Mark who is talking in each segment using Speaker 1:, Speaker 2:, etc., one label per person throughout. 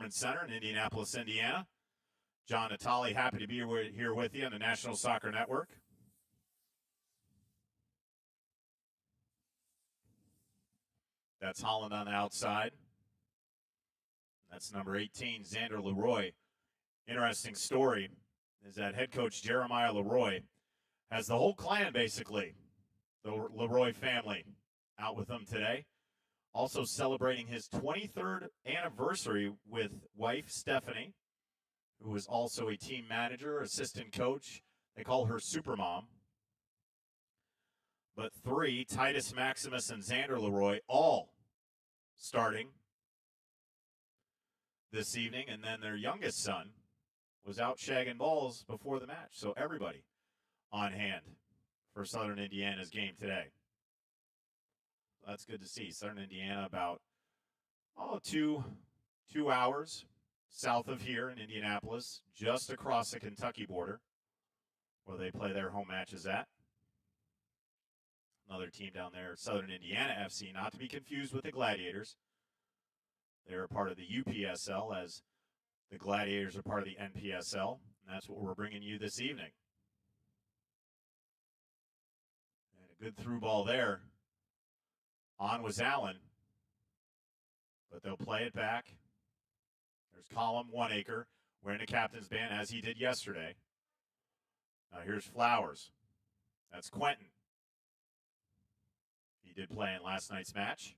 Speaker 1: Performance Center in Indianapolis, Indiana. John Natali, happy to be here with you on the National Soccer Network. That's Holland on the outside. That's number 18, Xander Leroy. Interesting story is that head coach Jeremiah Leroy has the whole clan, basically, the Leroy family, out with him today. Also celebrating his 23rd anniversary with wife Stephanie, who is also a team manager, assistant coach. They call her Supermom. But 3, Titus Maximus and Xander Leroy, all starting this evening. And then their youngest son was out shagging balls before the match. So everybody on hand for Southern Indiana's game today. That's good to see. Southern Indiana about 2 hours south of here in Indianapolis, just across the Kentucky border, where they play their home matches at. Another team down there, Southern Indiana FC, not to be confused with the Gladiators. They're a part of the UPSL, as the Gladiators are part of the NPSL, and that's what we're bringing you this evening. And a good through ball there. On was Allen, but they'll play it back. There's Colum Oneacre wearing the captain's band, as he did yesterday. Now here's Flowers. That's Quentin. He did play in last night's match.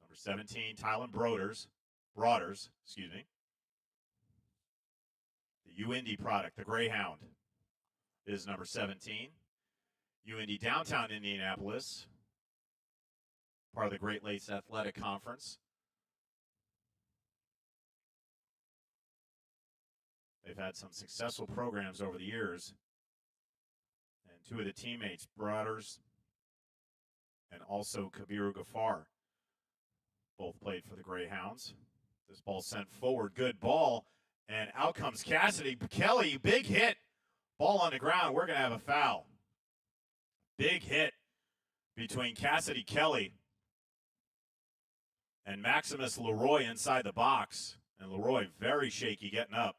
Speaker 1: Number 17, Tylen Broaders, excuse me. The UIndy product, the Greyhound, is number 17. UIndy Downtown Indianapolis, part of the Great Lakes Athletic Conference. They've had some successful programs over the years. And 2 of the teammates, Broaders and also Kabiru Ghaffar, both played for the Greyhounds. This ball sent forward, good ball, and out comes Cassidy. Kelly, big hit. Ball on the ground, we're going to have a foul. Big hit between Cassidy Kelly and Maximus Leroy inside the box. And Leroy very shaky getting up.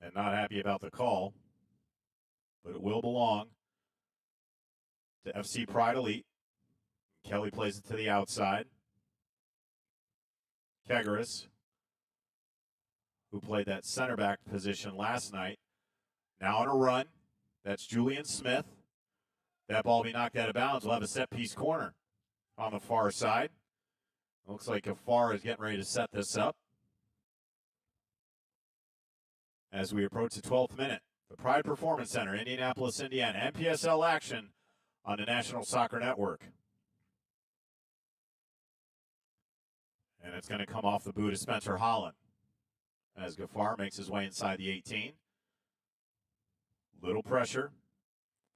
Speaker 1: And not happy about the call, but it will belong to FC Pride Elite. Kelly plays it to the outside. Kegaris, who played that center back position last night, now on a run. That's Julian Smith. That ball will be knocked out of bounds. We'll have a set-piece corner on the far side. Looks like Ghaffar is getting ready to set this up as we approach the 12th minute. The Pride Performance Center, Indianapolis, Indiana. NPSL action on the National Soccer Network. And it's going to come off the boot of Spencer Holland as Ghaffar makes his way inside the 18. Little pressure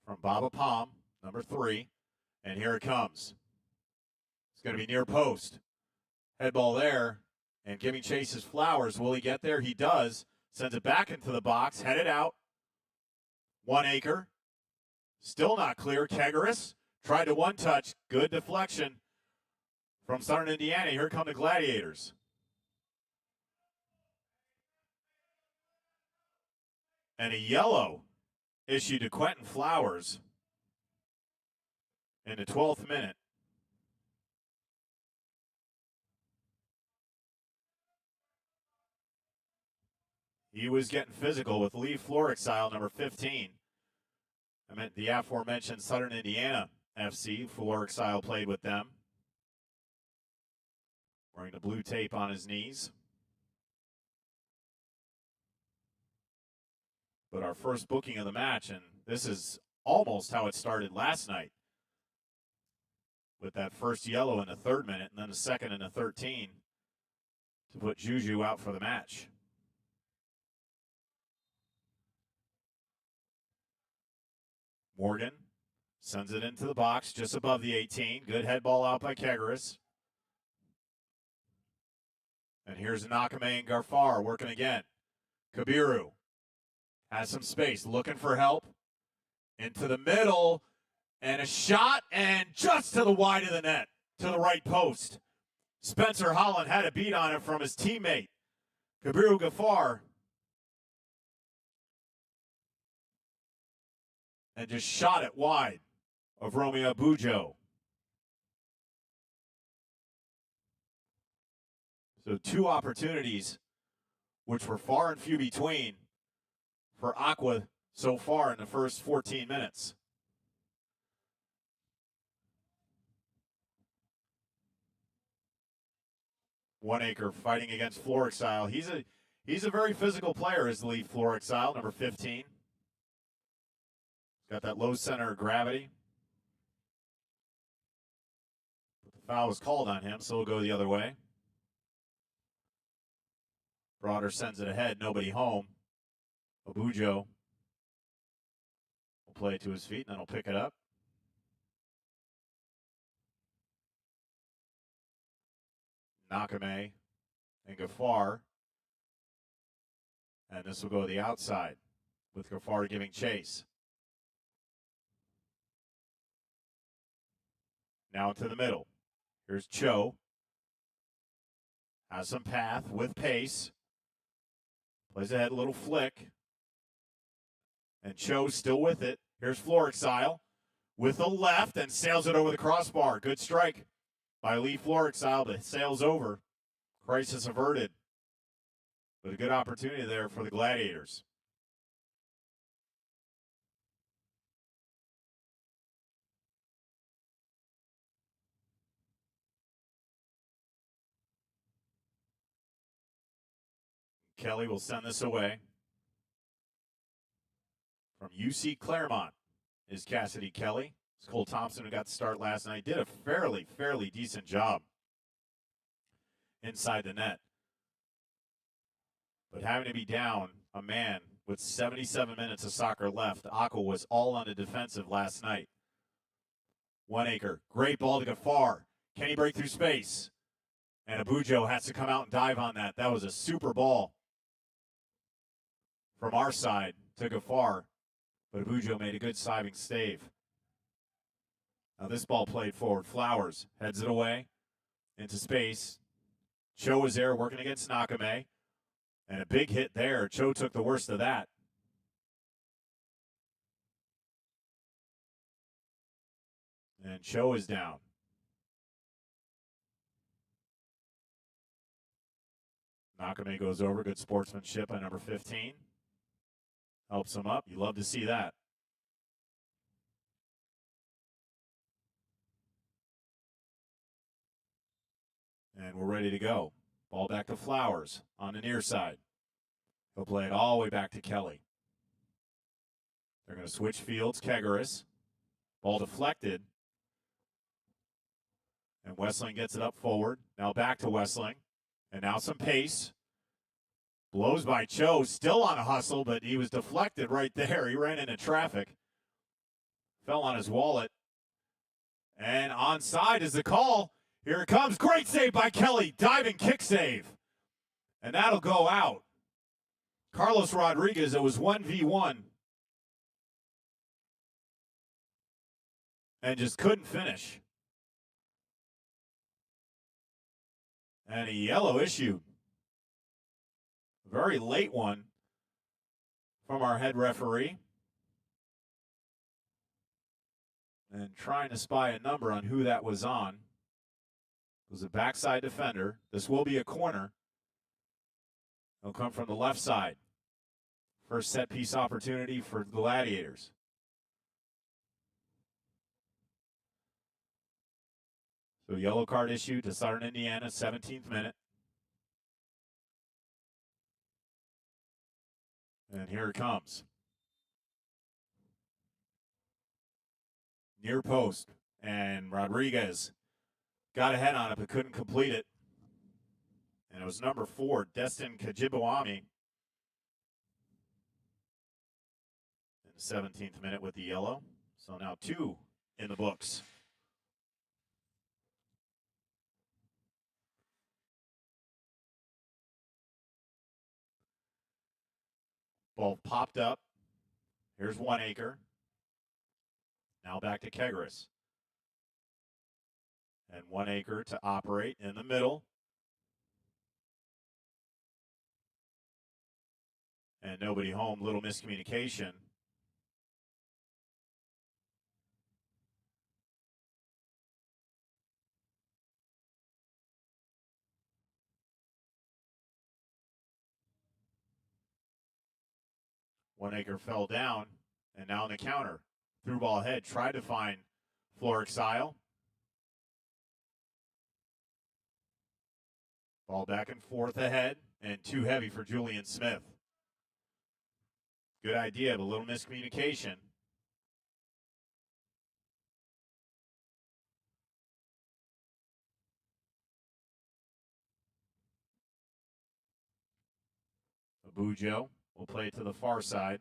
Speaker 1: from Baba Palm, number 3. And here it comes. It's going to be near post. Head ball there. And giving chase is Flowers. Will he get there? He does. Sends it back into the box. Headed out. Oneacre. Still not clear. Kegaris tried to one-touch. Good deflection from Southern Indiana. Here come the Gladiators. And a yellow issued to Quentin Flowers in the 12th minute. He was getting physical with Lee Florexile, number 15. I meant the aforementioned Southern Indiana FC. Florexile played with them. Wearing the blue tape on his knees. But our first booking of the match, and this is almost how it started last night, with that first yellow in the 3rd minute and then the second in the 13 to put Juju out for the match. Morgan sends it into the box just above the 18. Good head ball out by Kegaris. And here's Nakame and Garfar working again. Kabiru has some space, looking for help. Into the middle, and a shot, and just to the wide of the net, to the right post. Spencer Holland had a beat on it from his teammate, Kabiru Gafar. And just shot it wide of Romeo Bujo. So 2 opportunities, which were far and few between for Aqua so far in the first 14 minutes. One Acre fighting against Florexile. He's a very physical player, is Lee Florexile, number 15. Got that low center of gravity. But the foul was called on him, so we'll go the other way. Broader sends it ahead, nobody home. Abujo will play it to his feet, and then he'll pick it up. Nakame and Gafar. And this will go to the outside with Gafar giving chase. Now into the middle. Here's Cho. Has some path with pace. Plays ahead, a little flick. And Cho still with it. Here's Florexile with the left and sails it over the crossbar. Good strike by Lee Florexile, but sails over. Crisis averted. But a good opportunity there for the Gladiators. Kelly will send this away. From UC Claremont is Cassidy Kelly. It's Cole Thompson, who got the start last night, did a fairly decent job inside the net. But having to be down a man with 77 minutes of soccer left, Aqua was all on the defensive last night. One Acre, great ball to Gafar. Can he break through space? And Abujo has to come out and dive on that. That was a super ball from our side to Gafar. But Abujo made a good siving stave. Now this ball played forward. Flowers heads it away into space. Cho was there working against Nakame. And a big hit there. Cho took the worst of that. And Cho is down. Nakame goes over. Good sportsmanship by number 15. Helps him up. You love to see that. And we're ready to go. Ball back to Flowers on the near side. He'll play it all the way back to Kelly. They're going to switch fields. Kegaris. Ball deflected. And Wessling gets it up forward. Now back to Wessling. And now some pace. Blows by Cho. Still on a hustle, but he was deflected right there. He ran into traffic. Fell on his wallet. And onside is the call. Here it comes. Great save by Kelly. Diving kick save. And that'll go out. Carlos Rodriguez, it was 1v1. And just couldn't finish. And a yellow issued. Very late one from our head referee. And trying to spy a number on who that was on. It was a backside defender. This will be a corner. It'll come from the left side. First set piece opportunity for the Gladiators. So yellow card issued to Southern Indiana, 17th minute. And here it comes. Near post. And Rodriguez got ahead on it but couldn't complete it. And it was number 4, Destin Kajibuami. In the 17th minute with the yellow. So now 2 in the books. Ball popped up. Here's 1 acre. Now back to Kegaris. And 1 acre to operate in the middle. And nobody home. Little miscommunication. One acre fell down, and now on the counter. Through ball ahead, tried to find Florix Isle. Ball back and forth ahead, and too heavy for Julian Smith. Good idea, but a little miscommunication. Abujo will play it to the far side.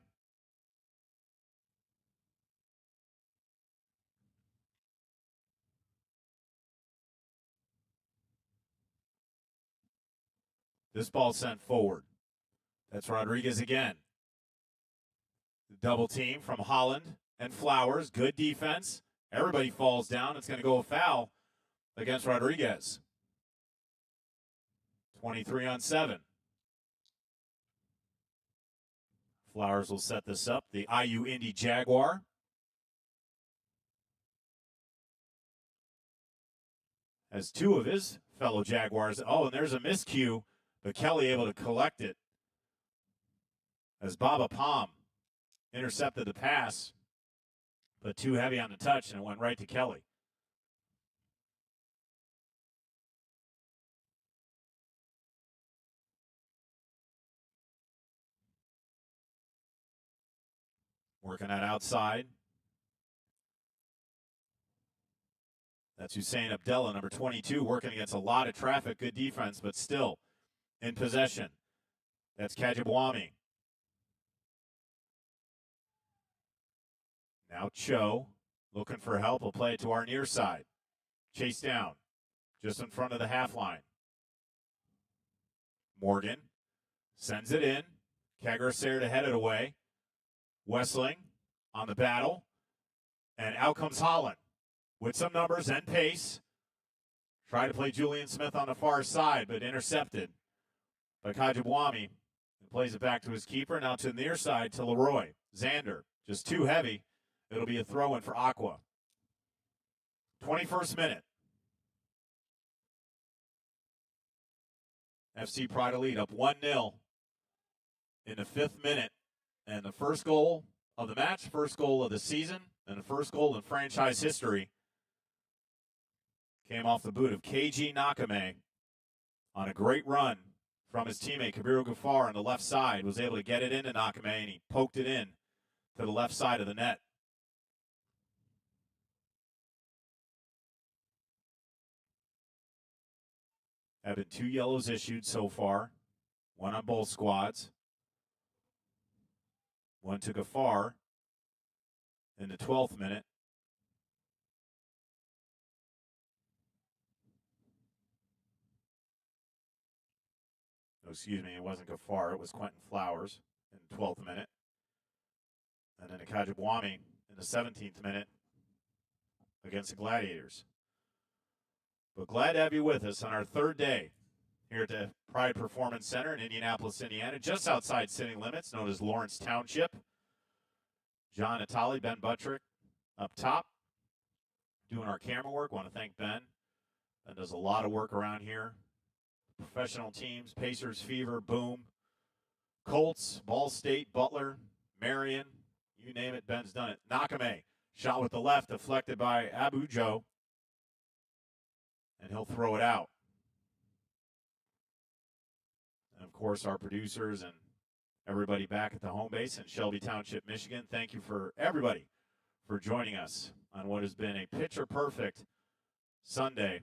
Speaker 1: This ball sent forward. That's Rodriguez again. Double team from Holland and Flowers. Good defense. Everybody falls down. It's going to go a foul against Rodriguez. 23-on-7. Flowers will set this up. The IU Indy Jaguar. Has 2 of his fellow Jaguars. Oh, and there's a miscue, but Kelly able to collect it as Baba Palm intercepted the pass, but too heavy on the touch, and it went right to Kelly. Working that outside. That's Hussein Abdallah, number 22, working against a lot of traffic. Good defense, but still in possession. That's Kajabwami. Now Cho looking for help. We'll play it to our near side. Chase down just in front of the half line. Morgan sends it in. Kegaris there to head it away. Wessling on the battle. And out comes Holland with some numbers and pace. Try to play Julian Smith on the far side, but intercepted by Kajabwami. And plays it back to his keeper. Now to the near side to Leroy. Xander, just too heavy. It'll be a throw-in for Aqua. 21st minute. FC Pride Elite up 1-0 in the 5th minute. And the first goal of the match, first goal of the season, and the first goal in franchise history came off the boot of KG Nakame on a great run from his teammate Kabiru Ghaffar on the left side. Was able to get it into Nakame, and he poked it in to the left side of the net. Have been 2 yellows issued so far, 1 on both squads. 1 to Ghaffar in the 12th minute. Oh, excuse me, it wasn't Ghaffar, it was Quentin Flowers in the 12th minute. And then Kajabwami in the 17th minute against the Gladiators. But glad to have you with us on our 3rd day here at the Pride Performance Center in Indianapolis, Indiana, just outside city limits, known as Lawrence Township. John Natali, Ben Buttrick up top, doing our camera work. Want to thank Ben. Ben does a lot of work around here. Professional teams, Pacers, Fever, Boom, Colts, Ball State, Butler, Marion, you name it, Ben's done it. Nakame, shot with the left, deflected by Abujo, and he'll throw it out. And, of course, our producers and everybody back at the home base in Shelby Township, Michigan, thank you for everybody for joining us on what has been a picture-perfect Sunday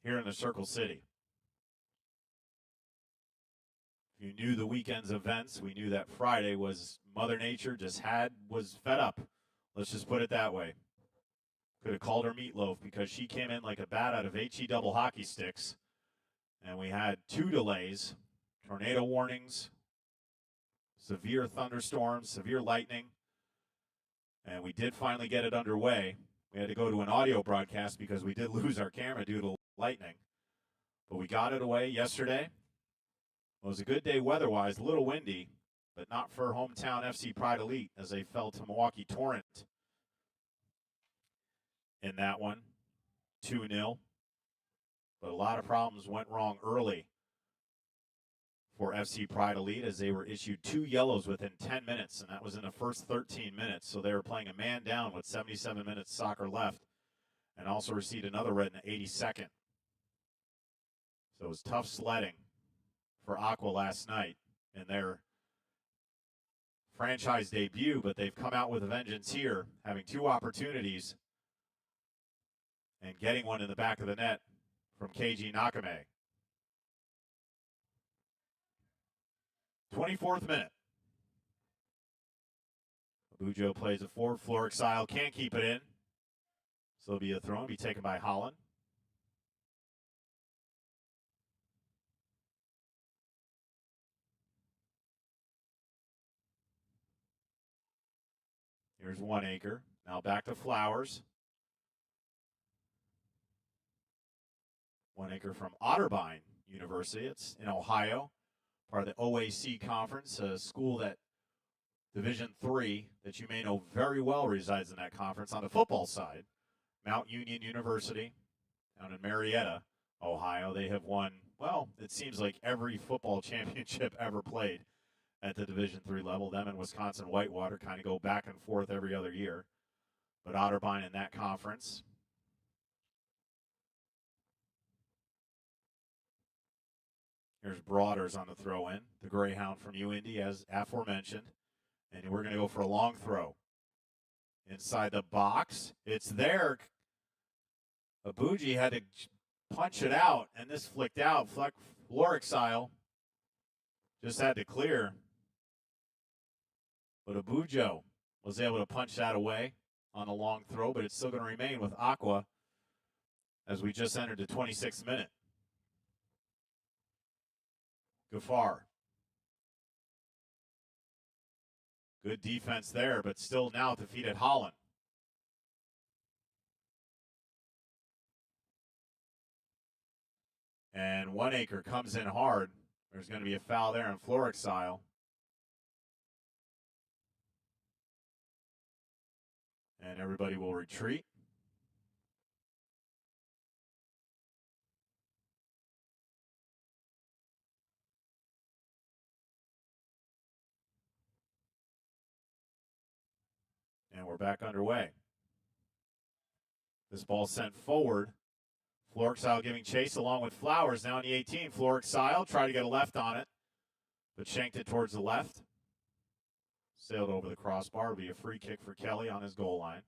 Speaker 1: here in the Circle City. If you knew the weekend's events, we knew that Friday was Mother Nature was fed up. Let's just put it that way. Could have called her meatloaf because she came in like a bat out of HE double hockey sticks. And we had 2 delays, tornado warnings, severe thunderstorms, severe lightning, and we did finally get it underway. We had to go to an audio broadcast because we did lose our camera due to lightning. But we got it away yesterday. It was a good day weather-wise, a little windy, but not for hometown FC Pride Elite as they fell to Milwaukee Torrent in that one, 2-0. But a lot of problems went wrong early for FC Pride Elite as they were issued 2 yellows within 10 minutes, and that was in the first 13 minutes. So they were playing a man down with 77 minutes soccer left and also received another red in the 82nd. So it was tough sledding for Aqua last night in their franchise debut, but they've come out with a vengeance here, having 2 opportunities and getting one in the back of the net from Keiji Nakame. 24th minute. Abujo plays it forward. Florexile can't keep it in. So it'll be a throw and be taken by Holland. Here's 1 acre. Now back to Flowers. 1 acre from Otterbein University. It's in Ohio, part of the OAC Conference, a school that Division III that you may know very well resides in that conference on the football side. Mount Union University down in Marietta, Ohio. They have won, well, it seems like every football championship ever played at the Division III level. Them and Wisconsin Whitewater kind of go back and forth every other year. But Otterbein in that conference. Here's Broaders on the throw-in, the Greyhound from UIndy, as aforementioned. And we're going to go for a long throw. Inside the box. It's there. Abuji had to punch it out, and this flicked out. Florexile just had to clear. But Abujo was able to punch that away on a long throw, but it's still going to remain with Aqua as we just entered the 26th minute. Gafar. Good defense there, but still now defeated Holland. And 1 acre comes in hard. There's going to be a foul there on Florexile. And everybody will retreat. And we're back underway. This ball sent forward. Florexile giving chase along with Flowers now in the 18. Florexile tried to get a left on it, but shanked it towards the left. Sailed over the crossbar. It'll be a free kick for Kelly on his goal line.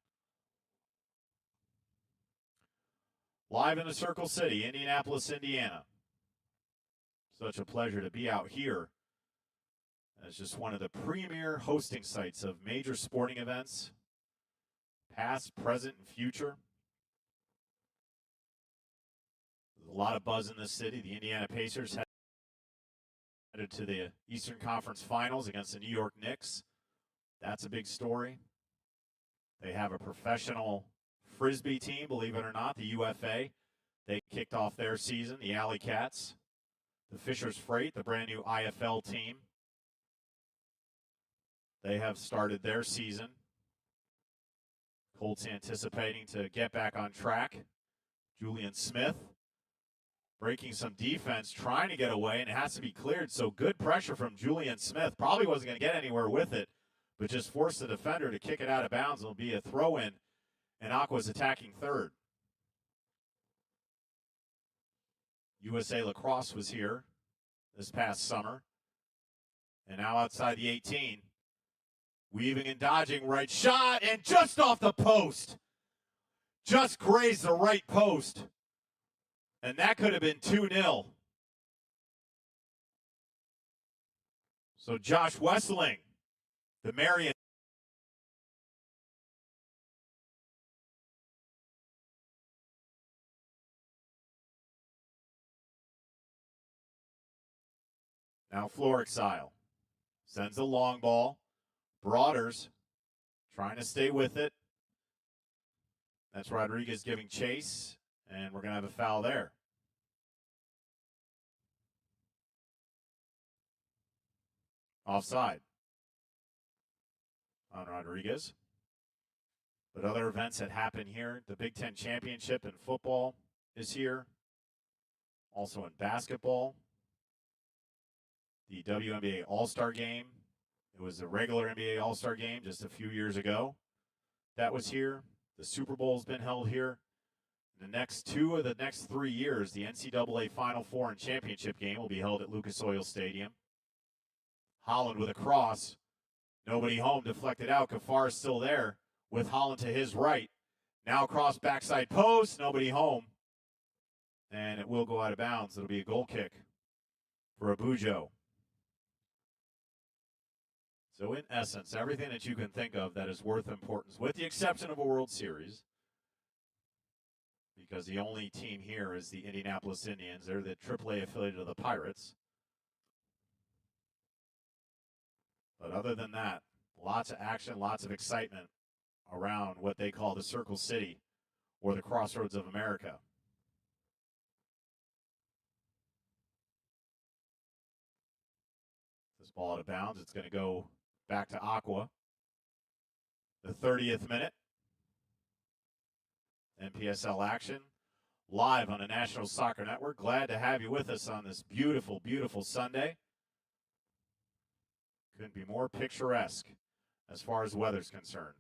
Speaker 1: Live in the Circle City, Indianapolis, Indiana. Such a pleasure to be out here. It's just one of the premier hosting sites of major sporting events, past, present, and future. There's a lot of buzz in this city. The Indiana Pacers headed to the Eastern Conference Finals against the New York Knicks. That's a big story. They have a professional Frisbee team, believe it or not, the UFA. They kicked off their season, the Alley Cats. The Fishers Freight, the brand new IFL team. They have started their season. Colts anticipating to get back on track. Julian Smith breaking some defense, trying to get away, and it has to be cleared. So good pressure from Julian Smith. Probably wasn't going to get anywhere with it, but just forced the defender to kick it out of bounds. It'll be a throw-in, and Aqua's attacking third. USA Lacrosse was here this past summer, and now outside the 18. Weaving and dodging, right shot, and just off the post. Just grazed the right post. And that could have been 2-0. So Josh Wessling, the Marion. Now Florexile. Sends a long ball. Broaders trying to stay with it. That's Rodriguez giving chase, and we're going to have a foul there. Offside on Rodriguez. But other events that happen here, the Big Ten Championship in football is here. Also in basketball, the WNBA All-Star Game. It was a regular NBA All-Star Game just a few years ago. That was here. The Super Bowl's been held here. The next 3 years, the NCAA Final Four and Championship game will be held at Lucas Oil Stadium. Holland with a cross. Nobody home, deflected out. Kafar is still there with Holland to his right. Now cross backside post, nobody home. And it will go out of bounds. It'll be a goal kick for Abujo. So in essence, everything that you can think of that is worth importance, with the exception of a World Series, because the only team here is the Indianapolis Indians. They're the AAA affiliate of the Pirates. But other than that, lots of action, lots of excitement around what they call the Circle City or the Crossroads of America. This ball out of bounds. It's going to go back to Aqua. The 30th minute. NPSL action live on the National Soccer Network. Glad to have you with us on this beautiful, beautiful Sunday. Couldn't be more picturesque as far as the weather's concerned.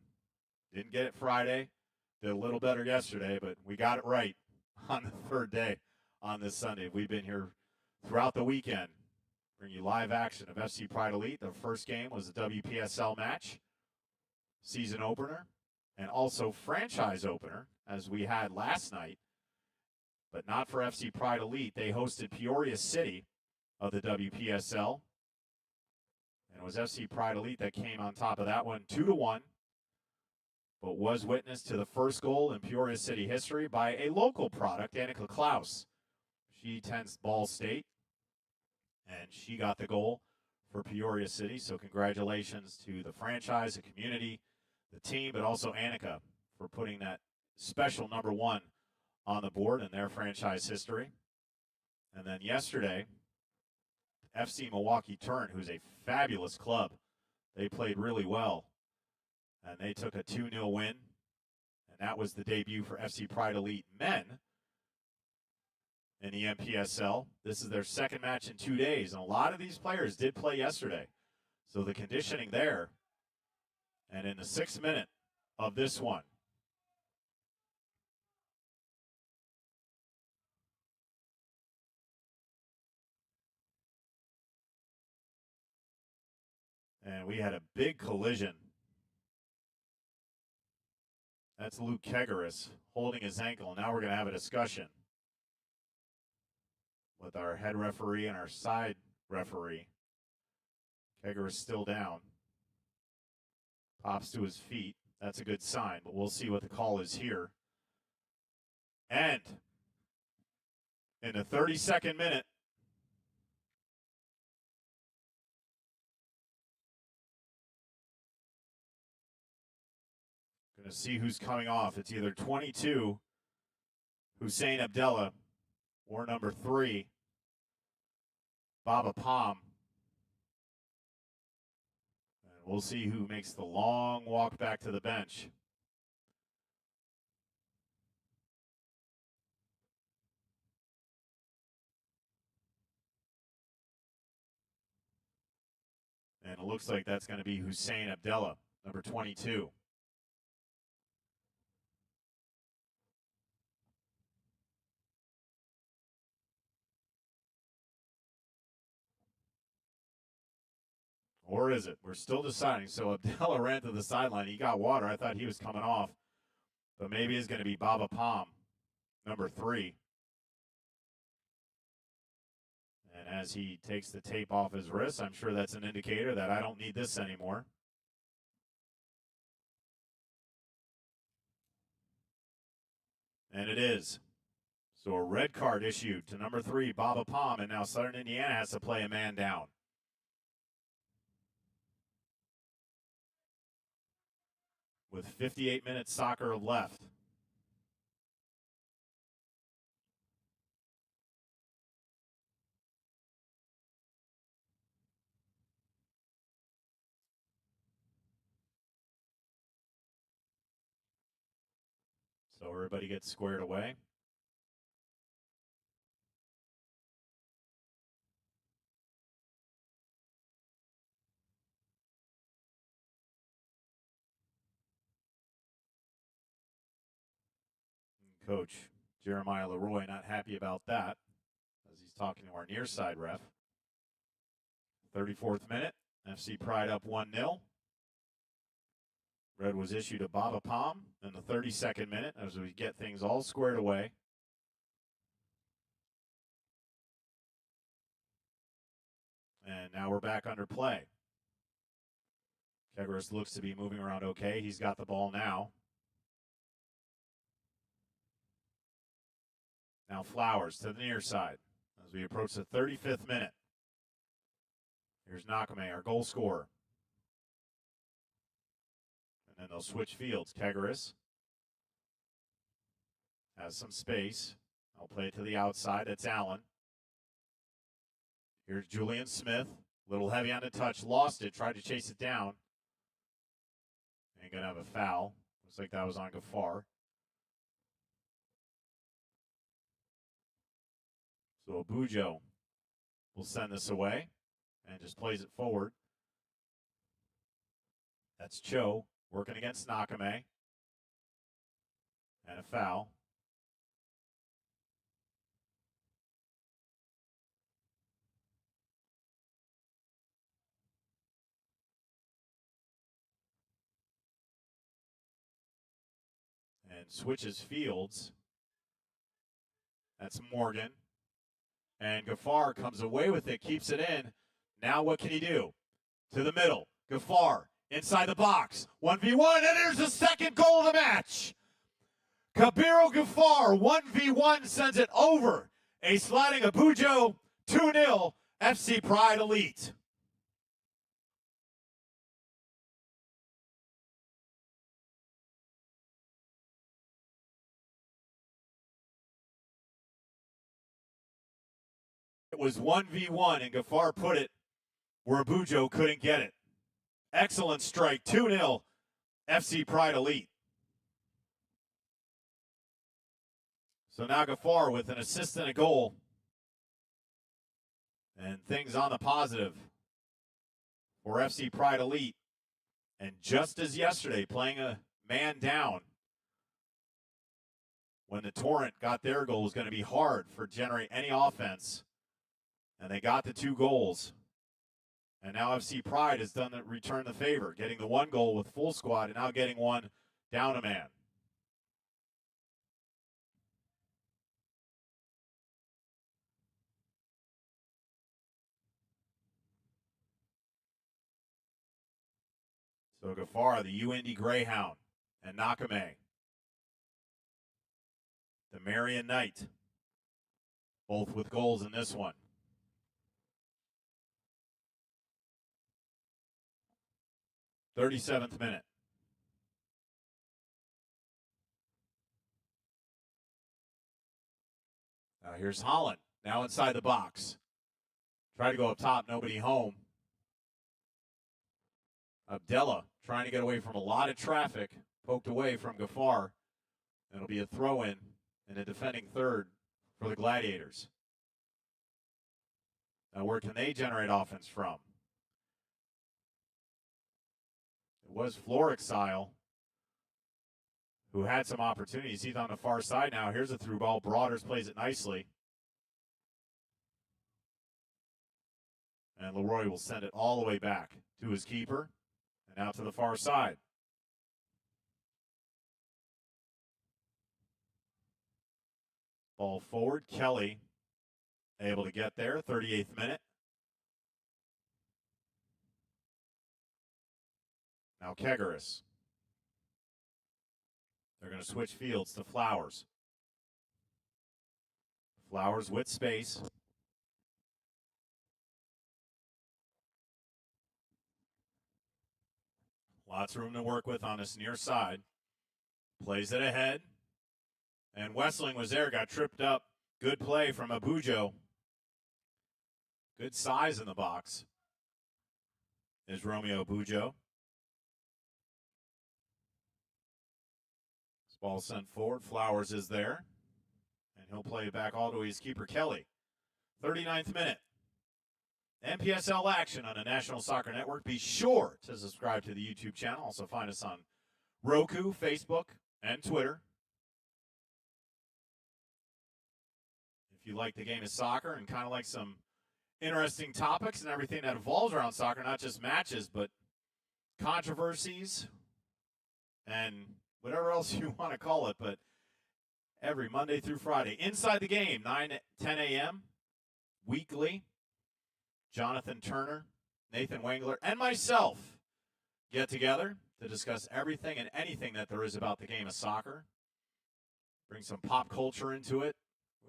Speaker 1: Didn't get it Friday. Did a little better yesterday, but we got it right on the third day on this Sunday. We've been here throughout the weekend. Bring you live action of FC Pride Elite. The first game was a WPSL match, season opener, and also franchise opener, as we had last night, but not for FC Pride Elite. They hosted Peoria City of the WPSL, and it was FC Pride Elite that came on top of that one, 2-1, but was witness to the first goal in Peoria City history by a local product, Annika Klaus. She attends Ball State, and she got the goal for Peoria City, so congratulations to the franchise, the community, the team, but also Annika for putting that special number 1 on the board in their franchise history. And then yesterday, FC Milwaukee Turn, who's a fabulous club, they played really well, and they took a 2-0 win, and that was the debut for FC Pride Elite men in the NPSL. This is their second match in 2 days, and a lot of these players did play yesterday, so the conditioning there. And in the 6th minute of this one, and we had a big collision. That's Luke Kegeris holding his ankle. Now we're going to have a discussion with our head referee and our side referee. Kegeris still down. Pops to his feet. That's a good sign, but we'll see what the call is here. And in the 32nd minute, going to see who's coming off. It's either 22, Hussein Abdallah, or number 3, Baba Palm. And we'll see who makes the long walk back to the bench. And it looks like that's going to be Hussein Abdallah, number 22. Or is it? We're still deciding. So Abdallah ran to the sideline. He got water. I thought he was coming off. But maybe it's going to be Baba Palm, number 3. And as he takes the tape off his wrist, I'm sure that's an indicator that I don't need this anymore. And it is. So a red card issued to number 3, Baba Palm, and now Southern Indiana has to play a man down. with 58 minutes soccer left. So everybody gets squared away. Coach Jeremiah Leroy not happy about that as he's talking to our near side ref. 34th minute, FC Pride up 1-0. Red was issued a Baba Palm in the 32nd minute as we get things all squared away. And now we're back under play. Kegaris looks to be moving around okay. He's got the ball now. Now Flowers to the near side as we approach the 35th minute. Here's Nakame, our goal scorer. And then they'll switch fields. Kegaris has some space. I'll play it to the outside. That's Allen. Here's Julian Smith. A little heavy on the touch. Lost it. Tried to chase it down. Ain't going to have a foul. Looks like that was on Gafar. So Abujo will send this away and just plays it forward. That's Cho working against Nakame. And a foul. And switches fields. That's Morgan. And Gafar comes away with it, keeps it in. Now what can he do? To the middle. Gafar inside the box. 1v1, and there's the second goal of the match. Kabiru Gafar, 1v1, sends it over. A sliding Abujo, 2-0, FC Pride Elite. It was 1v1, and Gafar put it where Abujo couldn't get it. Excellent strike, 2-0, FC Pride Elite. So now Gafar with an assist and a goal. And things on the positive for FC Pride Elite. And just as yesterday, playing a man down when the Torrent got their goal, was going to be hard for generate any offense. And they got the 2 goals. And now FC Pride has done the return the favor, getting the 1 goal with full squad and now getting 1 down a man. So Gafar, the UIndy Greyhound, and Nakame, the Marion Knight, both with goals in this one. 37th minute. Now here's Holland, now inside the box. Try to go up top, nobody home. Abdella trying to get away from a lot of traffic, poked away from Gafar. It'll be a throw-in and a defending third for the Gladiators. Now where can they generate offense from? It was Florexile who had some opportunities. He's on the far side now. Here's a through ball. Broaders plays it nicely. And Leroy will send it all the way back to his keeper and out to the far side. Ball forward. Kelly able to get there. 38th minute. Now Kegaris. They're going to switch fields to Flowers. Flowers with space. Lots of room to work with on this near side. Plays it ahead. And Wessling was there, got tripped up. Good play from Abujo. Good size in the box is Romeo Abujo. This ball sent forward. Flowers is there. And he'll play it back all to his keeper, Kelly. 39th minute. NPSL action on the National Soccer Network. Be sure to subscribe to the YouTube channel. Also find us on Roku, Facebook, and Twitter. If you like the game of soccer and kind of like some interesting topics and everything that evolves around soccer, not just matches, but controversies and whatever else you want to call it, but every Monday through Friday. Inside the Game, 9-10 a.m., weekly. Jonathan Turner, Nathan Wengler, and myself get together to discuss everything and anything that there is about the game of soccer. Bring some pop culture into it.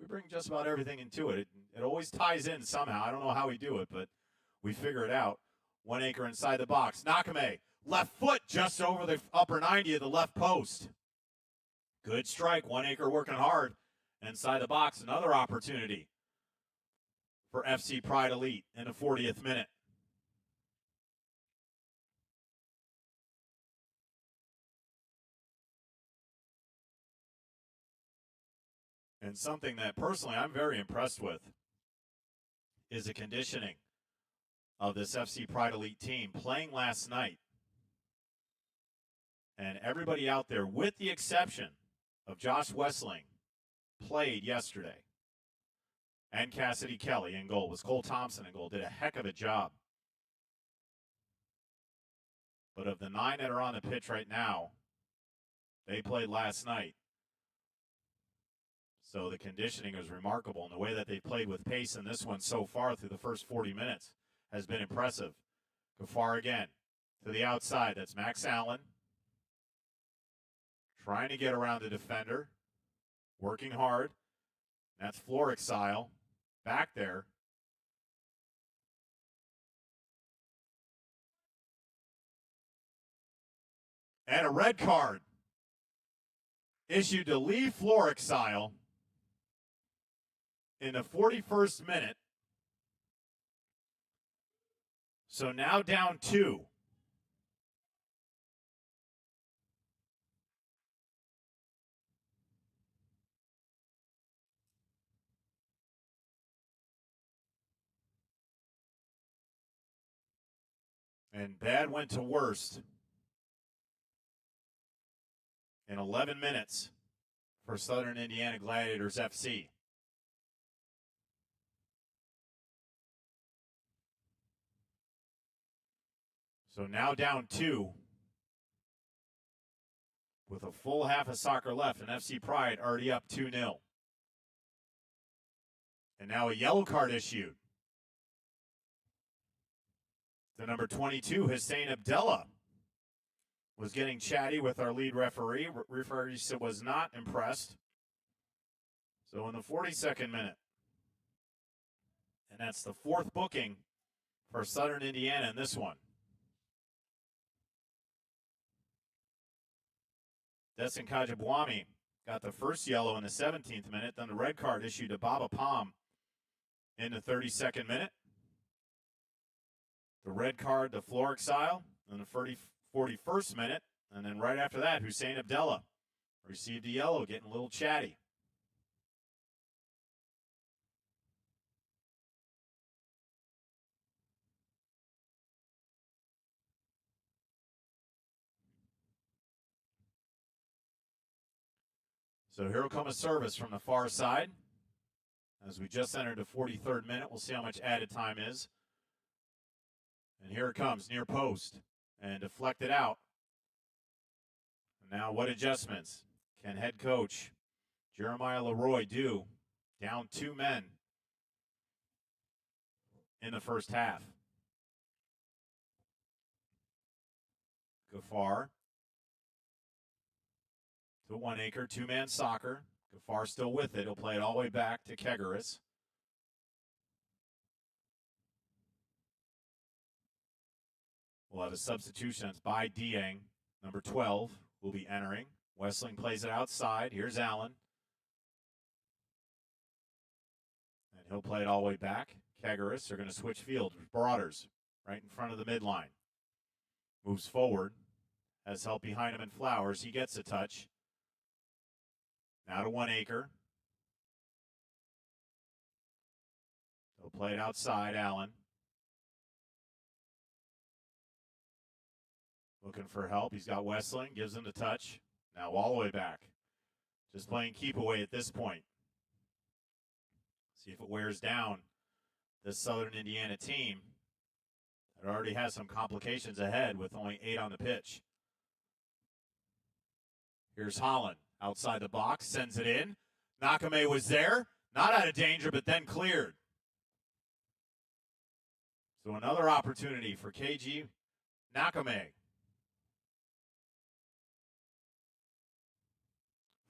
Speaker 1: We bring just about everything into it. It always ties in somehow. I don't know how we do it, but we figure it out. 1 acre inside the box. Nakame, left foot just over the upper 90 of the left post. Good strike. 1 acre working hard inside the box. Another opportunity for FC Pride Elite in the 40th minute. And something that personally I'm very impressed with is the conditioning of this FC Pride Elite team playing last night. And everybody out there, with the exception of Josh Wessling, played yesterday. And Cassidy Kelly in goal. Was Cole Thompson in goal. Did a heck of a job. But of the 9 that are on the pitch right now, they played last night. So the conditioning is remarkable. And the way that they played with pace in this one so far through the first 40 minutes has been impressive. Gafar again to the outside. That's Max Allen. Trying to get around the defender. Working hard. That's Florexile. Back there. And a red card issued to Lee Florexile in the 41st minute. So now down 2. And bad went to worst in 11 minutes for Southern Indiana Gladiators FC. So now down 2 with a full half of soccer left, and FC Pride already up 2-0. And now a yellow card issued. The number 22, Hussein Abdallah, was getting chatty with our lead referee. Referee was not impressed. So in the 42nd minute, and that's the 4th booking for Southern Indiana in this one. Destin Kajabwami got the first yellow in the 17th minute, then the red card issued to Baba Palm in the 32nd minute. The red card to Florexile in the 41st minute. And then right after that, Hussein Abdallah received a yellow, getting a little chatty. So here will come a service from the far side. As we just entered the 43rd minute, we'll see how much added time is. And here it comes, near post, and deflected out. And now what adjustments can head coach Jeremiah Leroy do? Down 2 men in the first half. Gafar to 1 acre, 2-man soccer. Gafar still with it. He'll play it all the way back to Kegaris. We'll have a substitution. That's by Dieng. Number 12 will be entering. Wessling plays it outside. Here's Allen. And he'll play it all the way back. Kegaris are going to switch field. Broaders right in front of the midline. Moves forward. Has help behind him in Flowers. He gets a touch. Now to 1 acre. He'll play it outside. Allen. Looking for help. He's got Wessling. Gives him the touch. Now all the way back. Just playing keep away at this point. See if it wears down this Southern Indiana team that already has some complications ahead with only 8 on the pitch. Here's Holland outside the box. Sends it in. Nakame was there. Not out of danger, but then cleared. So another opportunity for KG Nakame.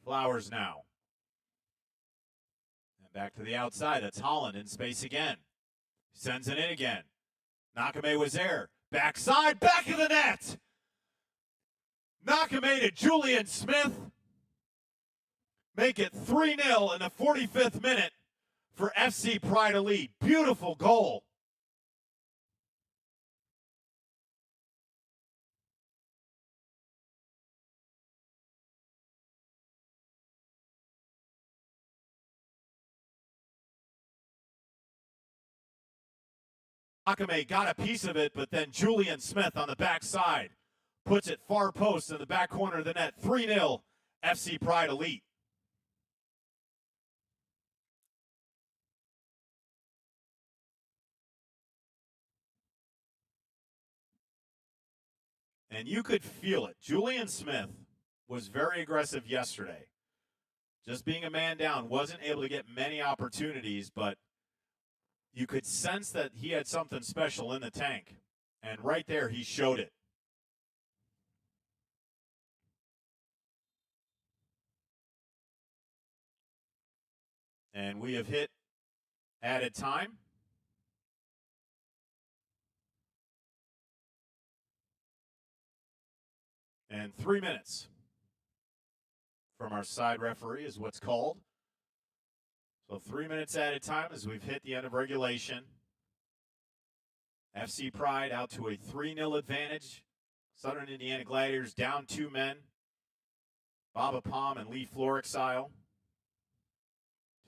Speaker 1: Flowers now. And back to the outside. That's Holland in space again. Sends it in again. Nakame was there. Backside, back of the net. Nakame to Julian Smith. Make it 3-0 in the 45th minute for FC Pride Elite. Beautiful goal. Nakame got a piece of it, but then Julian Smith on the backside puts it far post in the back corner of the net. 3-0 FC Pride Elite. And you could feel it. Julian Smith was very aggressive yesterday. Just being a man down, wasn't able to get many opportunities, but you could sense that he had something special in the tank. And right there, he showed it. And we have hit added time. And 3 minutes from our side referee is what's called. So 3 minutes added time as we've hit the end of regulation. FC Pride out to a 3-0 advantage. Southern Indiana Gladiators down 2 men. Baba Palm and Lee Florexile.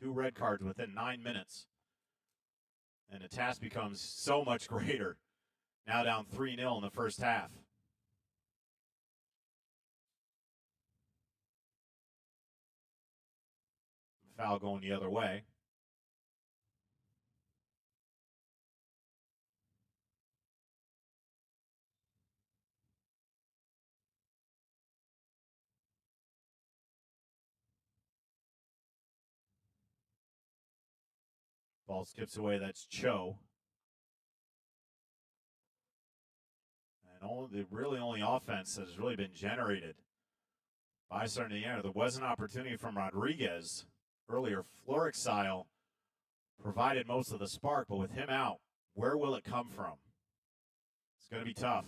Speaker 1: 2 red cards within 9 minutes. And the task becomes so much greater. Now down 3-0 in the first half. Foul going the other way. Ball skips away. That's Cho. And the only offense that has really been generated by Southern Indiana. There was an opportunity from Rodriguez earlier. Florexile provided most of the spark, but with him out, where will it come from? It's going to be tough.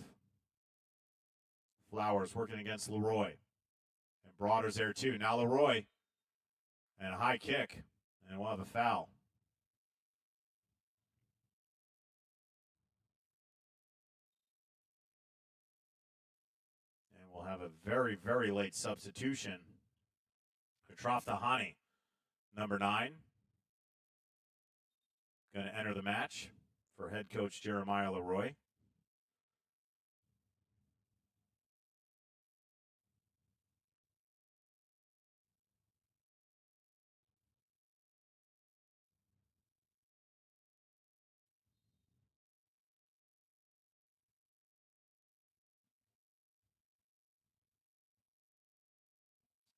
Speaker 1: Flowers working against Leroy. And Broader's there too. Now Leroy. And a high kick. And we'll have a foul. And we'll have a very, very late substitution. Petroftahani, number 9. Going to enter the match for head coach Jeremiah Leroy.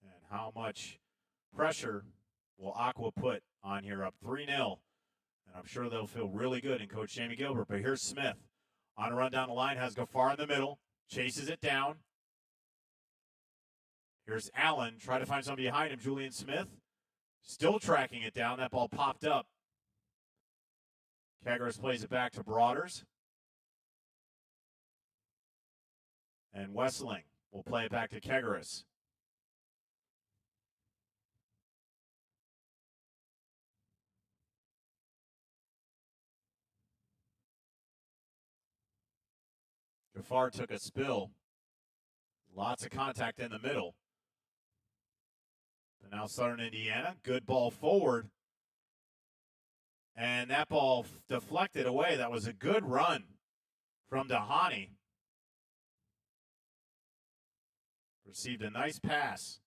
Speaker 1: And how much pressure will Aqua put on here up 3-0? And I'm sure they'll feel really good in Coach Jamie Gilbert. But here's Smith on a run down the line, has Gafar in the middle, chases it down. Here's Allen, try to find somebody behind him. Julian Smith still tracking it down. That ball popped up. Kegaris plays it back to Broaders. And Wessling will play it back to Kegaris. Gaffar took a spill. Lots of contact in the middle. But now Southern Indiana, good ball forward. And that ball deflected away. That was a good run from Dahani. Received a nice pass.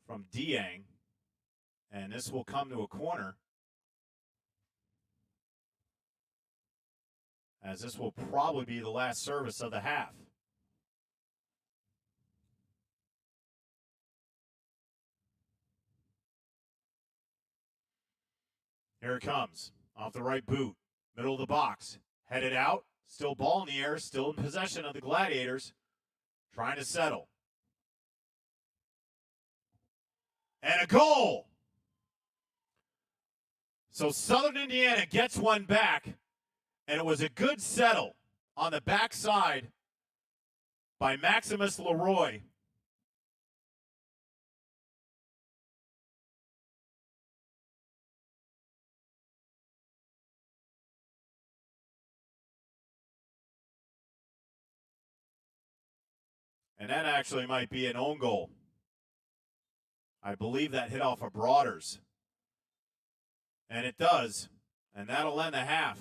Speaker 1: From Dieng. And this will come to a corner. As this will probably be the last service of the half. Here it comes. Off the right boot. Middle of the box. Headed out. Still ball in the air. Still in possession of the Gladiators. Trying to settle. And a goal! So Southern Indiana gets one back. And it was a good settle on the backside by Maximus Leroy. And that actually might be an own goal. I believe that hit off of Broaders. And it does. And that'll end the half.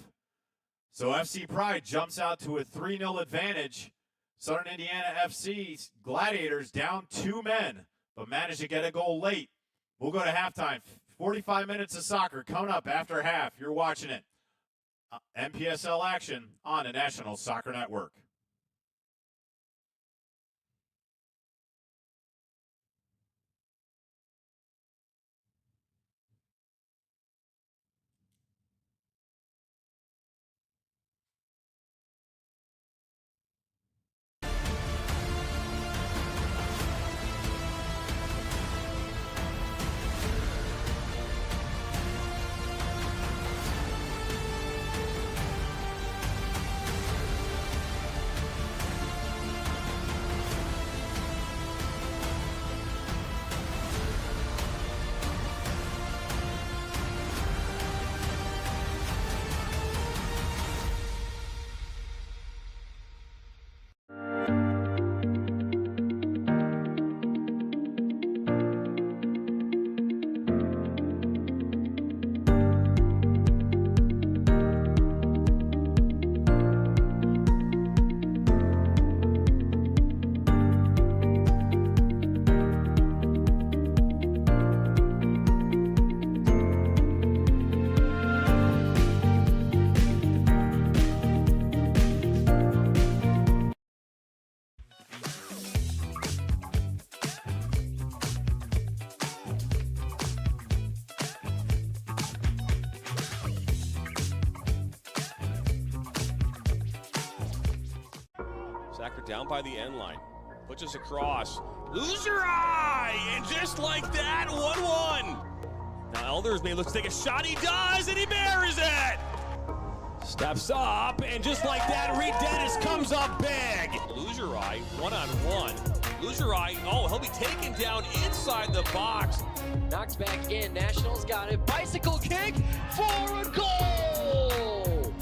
Speaker 1: So FC Pride jumps out to a 3-0 advantage. Southern Indiana FC Gladiators down 2 men, but managed to get a goal late. We'll go to halftime. 45 minutes of soccer coming up after half. You're watching it. NPSL action on the National Soccer Network.
Speaker 2: Sacker down by the end line. Puts us across. Loser eye! And just like that, 1-1. Now Elders may look to take a shot. He does, and he buries it! Steps up, and just like that, Reed Dennis comes up big. Loser eye, 1-on-1. Loser eye, oh, he'll be taken down inside the box.
Speaker 3: Knocked back in. Nationals got it. Bicycle kick for a goal!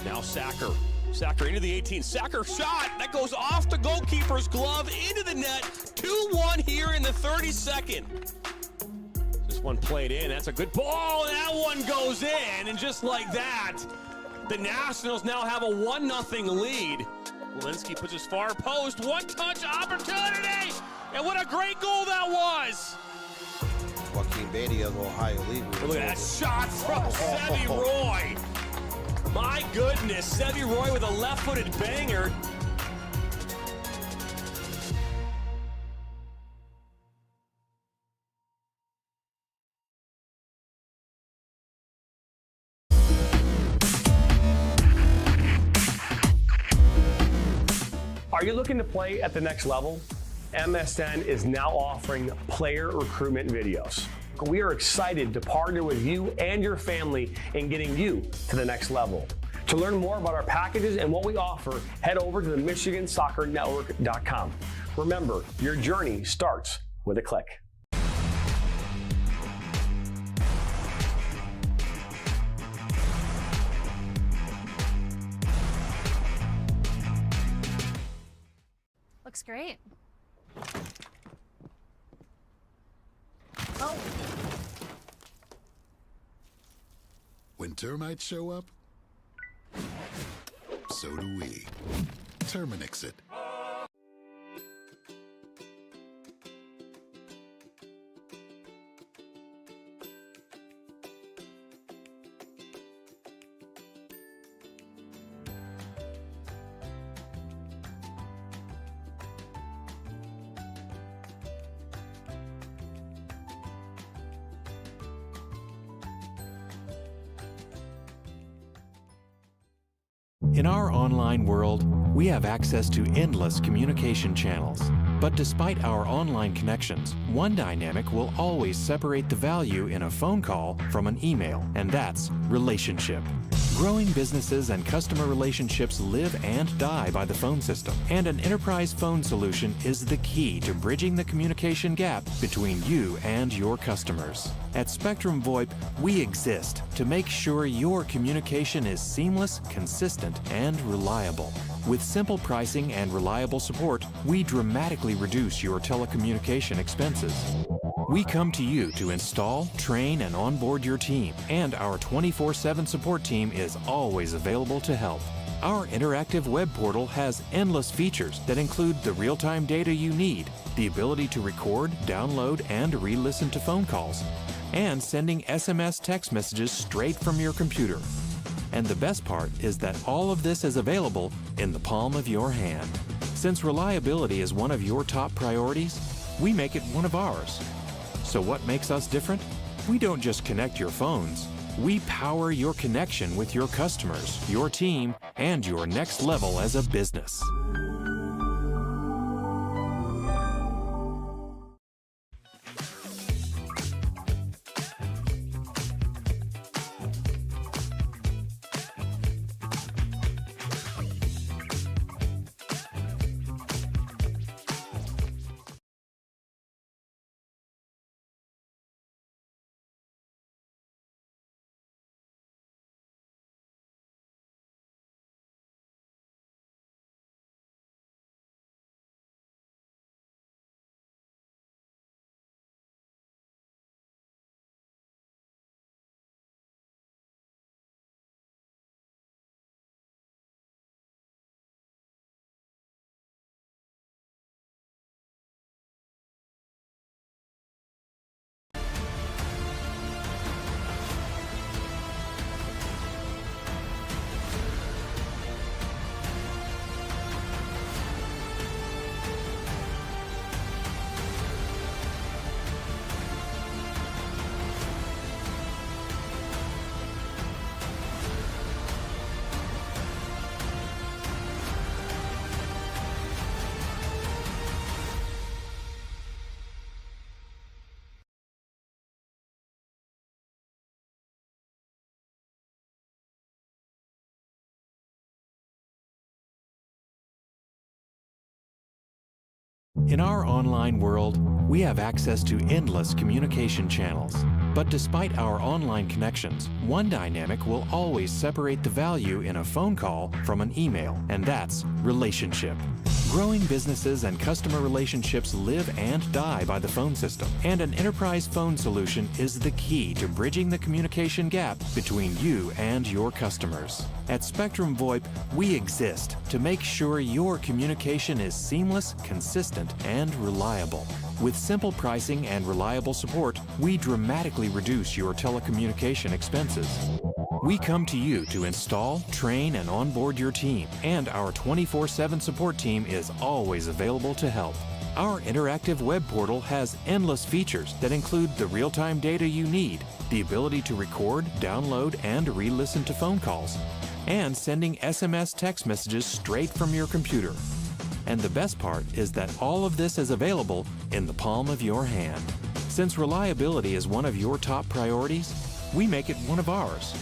Speaker 2: Now Sacker. Sacker into the 18. Sacker shot. That goes off the goalkeeper's glove into the net. 2-1 here in the 32nd. This one played in. That's a good ball. And that one goes in. And just like that, the Nationals now have a 1-0 lead. Walensky puts his far post. One-touch opportunity. And what a great goal that was.
Speaker 4: Joaquin Beatty of Ohio League.
Speaker 2: Look at that shot from Sevi Roy. My goodness, Sevi Roy with a left-footed banger.
Speaker 5: Are you looking to play at the next level? MSN is now offering player recruitment videos. We are excited to partner with you and your family in getting you to the next level. To learn more about our packages and what we offer, head over to the MichiganSoccerNetwork.com. Remember, your journey starts with a click.
Speaker 6: Looks great. Oh.
Speaker 7: When termites show up, so do we. Terminix it.
Speaker 8: In our online world, we have access to endless communication channels. But despite our online connections, one dynamic will always separate the value in a phone call from an email, and that's relationship. Growing businesses and customer relationships live and die by the phone system, and an enterprise phone solution is the key to bridging the communication gap between you and your customers. At Spectrum VoIP, we exist to make sure your communication is seamless, consistent, and reliable. With simple pricing and reliable support, we dramatically reduce your telecommunication expenses. We come to you to install, train, and onboard your team, and our 24/7 support team is always available to help. Our interactive web portal has endless features that include the real-time data you need, the ability to record, download, and re-listen to phone calls, and sending SMS text messages straight from your computer. And the best part is that all of this is available in the palm of your hand. Since reliability is one of your top priorities, we make it one of ours. So what makes us different? We don't just connect your phones. We power your connection with your customers, your team, and your next level as a business. In our online world, we have access to endless communication channels. But despite our online connections, one dynamic will always separate the value in a phone call from an email, and that's relationship. Growing businesses and customer relationships live and die by the phone system, and an enterprise phone solution is the key to bridging the communication gap between you and your customers. At Spectrum VoIP, we exist to make sure your communication is seamless, consistent, and reliable. With simple pricing and reliable support, we dramatically reduce your telecommunication expenses. We come to you to install, train, and onboard your team, and our 24/7 support team is always available to help. Our interactive web portal has endless features that include the real-time data you need, the ability to record, download, and re-listen to phone calls, and sending SMS text messages straight from your computer. And the best part is that all of this is available in the palm of your hand. Since reliability is one of your top priorities, we make it one of ours.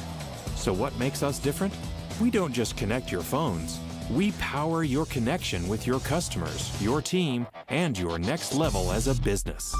Speaker 8: So what makes us different? We don't just connect your phones. We power your connection with your customers, your team, and your next level as a business.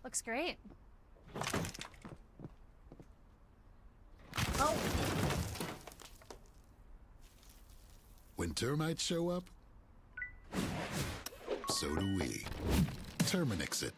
Speaker 6: Looks great.
Speaker 7: When termites show up, so do we. Terminix it.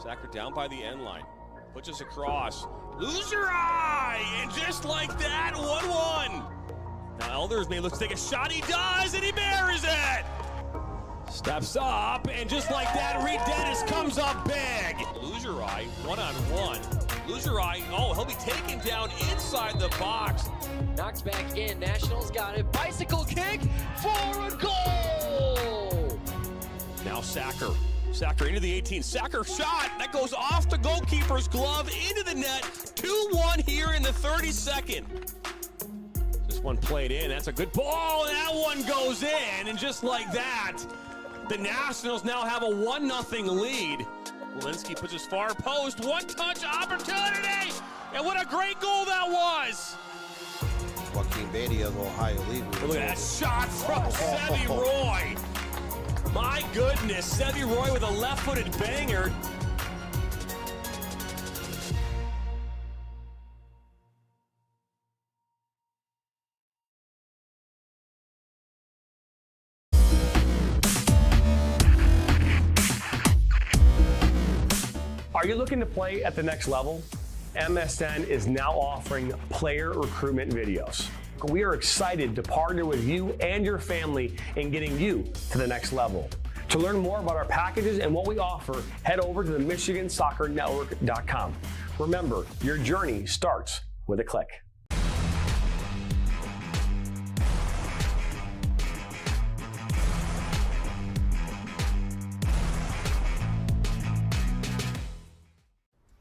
Speaker 2: Sacker down by the end line. Puts us across. Loser eye! And just like that, 1-1. Now Elders may look to take a shot. He does, and he buries it! Steps up, and just like that, Reed Dennis comes up big. Loser eye, 1-on-1. Loser eye, oh, he'll be taken down inside the box.
Speaker 3: Knocks back in. Nationals got it. Bicycle kick for a goal!
Speaker 2: Now Sacker. Sacker into the 18. Sacker shot. That goes off the goalkeeper's glove into the net. 2-1 here in the 32nd. This one played in. That's a good ball. And that one goes in. And just like that, the Nationals now have a 1-0 lead. Walensky puts his far post. One-touch opportunity. And what a great goal that was.
Speaker 4: Joaquin Beatty of Ohio League.
Speaker 2: Look at that shot from Sevy Roy. My goodness, Sevy Roy with a left-footed banger.
Speaker 5: Are you looking to play at the next level? MSN is now offering player recruitment videos. We are excited to partner with you and your family in getting you to the next level. To learn more about our packages and what we offer, head over to the MichiganSoccerNetwork.com. Remember, your journey starts with a click.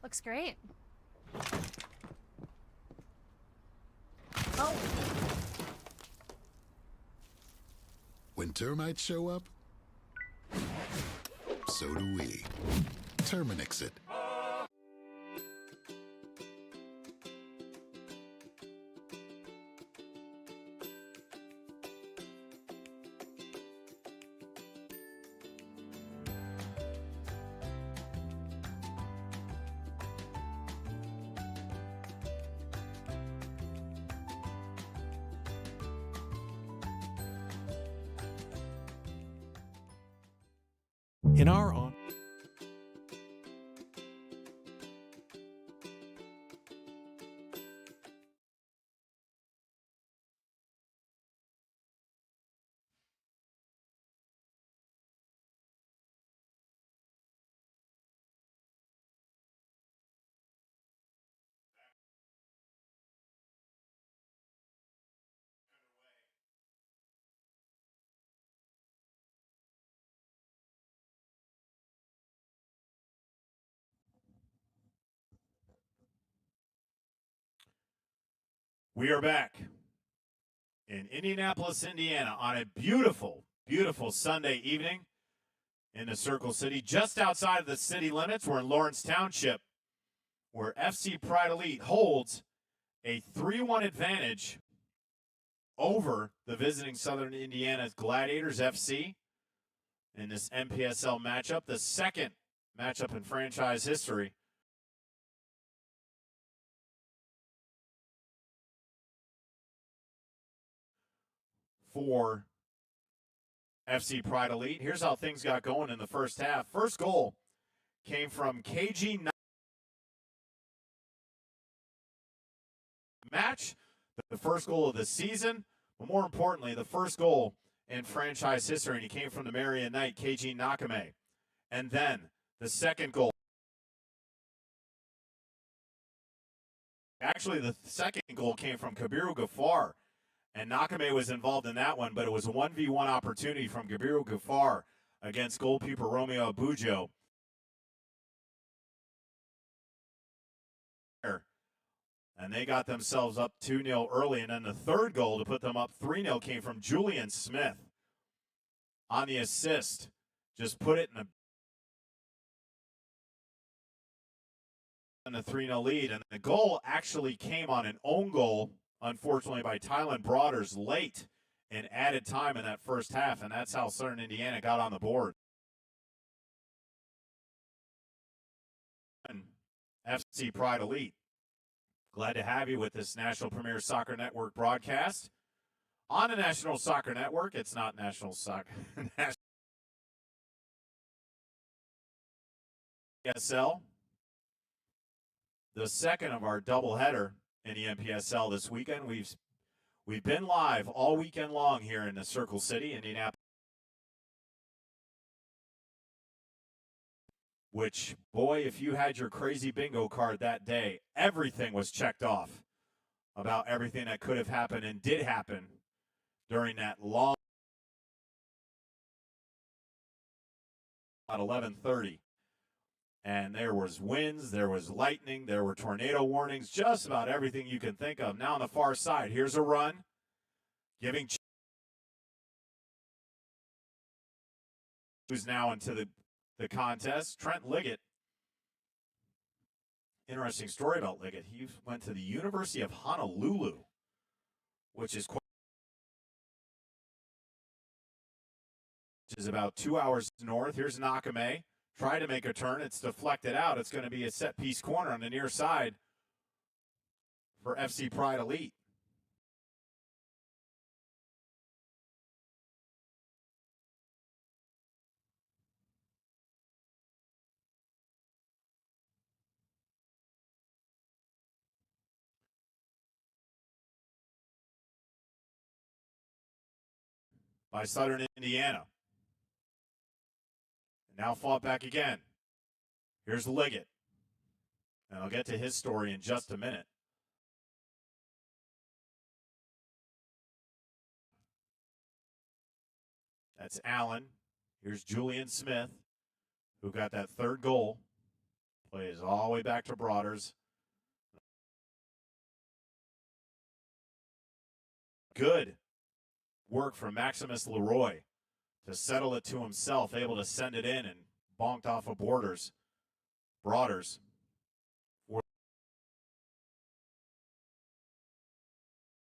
Speaker 6: Looks great. Oh.
Speaker 7: When termites show up, so do we. Terminix it.
Speaker 8: In our on
Speaker 1: We are back in Indianapolis, Indiana on a beautiful, beautiful Sunday evening in the Circle City. Just outside of the city limits, we're in Lawrence Township, where FC Pride Elite holds a 3-1 advantage over the visiting Southern Indiana Gladiators FC in this NPSL matchup, the second matchup in franchise history. For FC Pride Elite. Here's how things got going in the first half. First goal came from KG match, the first goal of the season, but more importantly, the first goal in franchise history, and he came from the Marion Knight, KG Nakame. And then the second goal. Actually, the second goal came from Kabiru Gafar. And Nakame was involved in that one, but it was a 1v1 opportunity from Kabiru Gafar against goalkeeper Romeo Abujo. And they got themselves up 2-0 early, and then the third goal to put them up 3-0 came from Julian Smith on the assist. Just put it in the 3-0 lead, and the goal actually came on an own goal, unfortunately, by Tylen Broaders late in added time in that first half, and that's how Southern Indiana got on the board. FC Pride Elite, glad to have you with this National Premier Soccer Network broadcast. On the National Soccer Network, it's not National Soccer, NPSL, the second of our doubleheader in the NPSL this weekend. We've been live all weekend long here in the Circle City, Indianapolis. Which, boy, if you had your crazy bingo card that day, everything was checked off about everything that could have happened and did happen during that long at 11:30. And there was winds, there was lightning, there were tornado warnings, just about everything you can think of. Now on the far side, here's a run, giving who's now into the contest, Trent Liggett. Interesting story about Liggett. He went to the University of Honolulu, which is about 2 hours north. Here's Nakame. Try to make a turn. It's deflected out. It's going to be a set-piece corner on the near side for FC Pride Elite. By Southern Indiana. Now fought back again. Here's Liggett. And I'll get to his story in just a minute. That's Allen. Here's Julian Smith, who got that third goal. Plays all the way back to Broaders. Good work from Maximus Leroy to settle it to himself, able to send it in and bonked off of Broaders.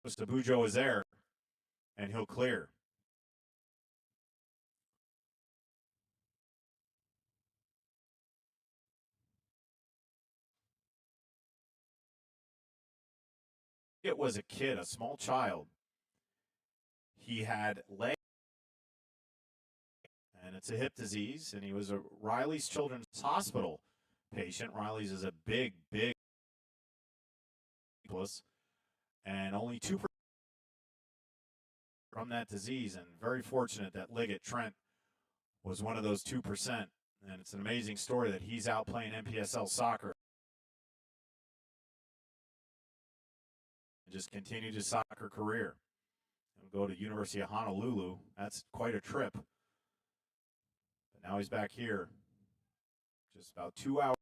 Speaker 1: Sabujo is there, and he'll clear. It was a kid, a small child. He had leg, and it's a hip disease, and he was a Riley's Children's Hospital patient. Riley's is a big, and only 2% from that disease, and very fortunate that Liggett Trent was one of those 2%. And it's an amazing story that he's out playing NPSL soccer and just continued his soccer career. And go to University of Honolulu. That's quite a trip. But now he's back here. Just about 2 hours.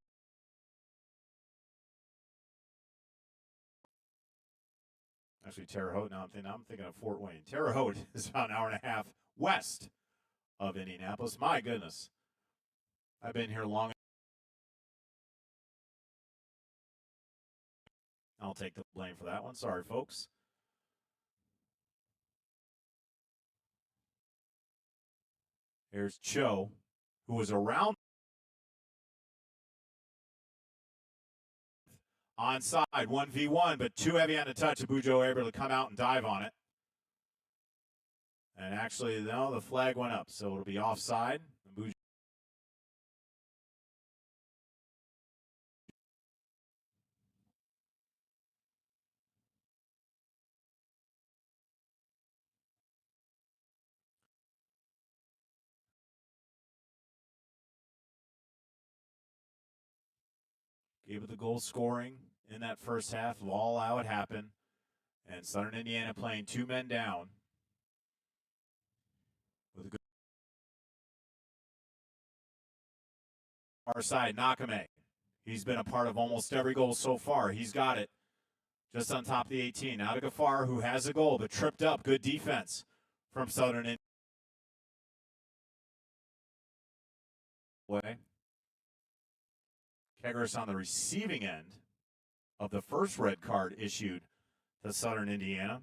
Speaker 1: Actually, Terre Haute. Now I'm thinking of Fort Wayne. Terre Haute is about an hour and a half west of Indianapolis. My goodness, I've been here long. I'll take the blame for that one. Sorry, folks. Here's Cho, who was around onside, 1v1, but too heavy on the touch. Abujo able to come out and dive on it. And actually, no, the flag went up, so it'll be offside. Abujo. Gave it the goal scoring in that first half of all how it happened. And Southern Indiana playing 2 men down. With a good far side, Nakame. He's been a part of almost every goal so far. He's got it just on top of the 18. Now to Gafar, who has a goal, but tripped up. Good defense from Southern Indiana. Kegris on the receiving end of the first red card issued to Southern Indiana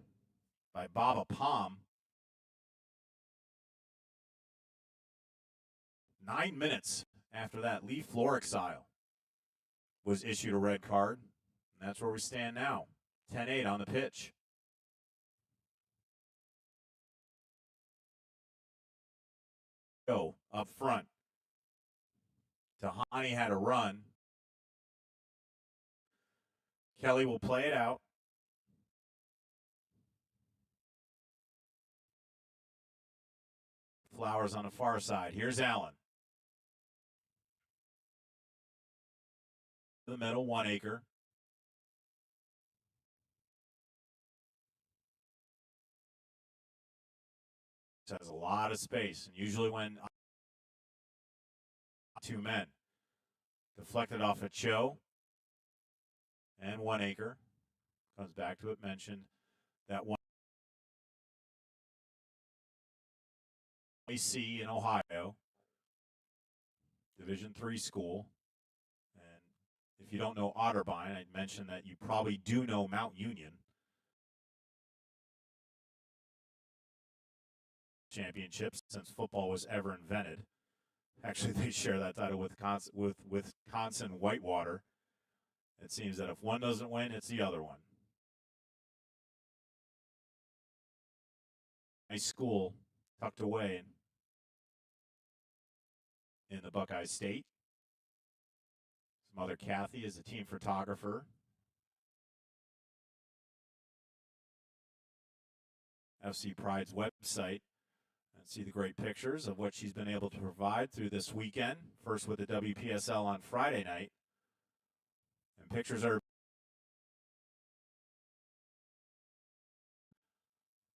Speaker 1: by Baba Palm. 9 minutes after that, Lee Florexile was issued a red card. And that's where we stand now. 10-8 on the pitch. Go up front. Tahani had a run. Kelly will play it out. Flowers on the far side. Here's Allen. The middle, 1 acre. This has a lot of space. And usually when 2 men. Deflected off a Cho. And 1 acre. Comes back to it, mentioned that one. AC in Ohio. Division III school. And if you don't know Otterbein, I'd mention that you probably do know Mount Union. Championships since football was ever invented. Actually, they share that title with Wisconsin Whitewater. It seems that if one doesn't win, it's the other one. Nice school tucked away in the Buckeye State. His mother, Kathy, is a team photographer. FC Pride's website. And see the great pictures of what she's been able to provide through this weekend. First with the WPSL on Friday night. And pictures are.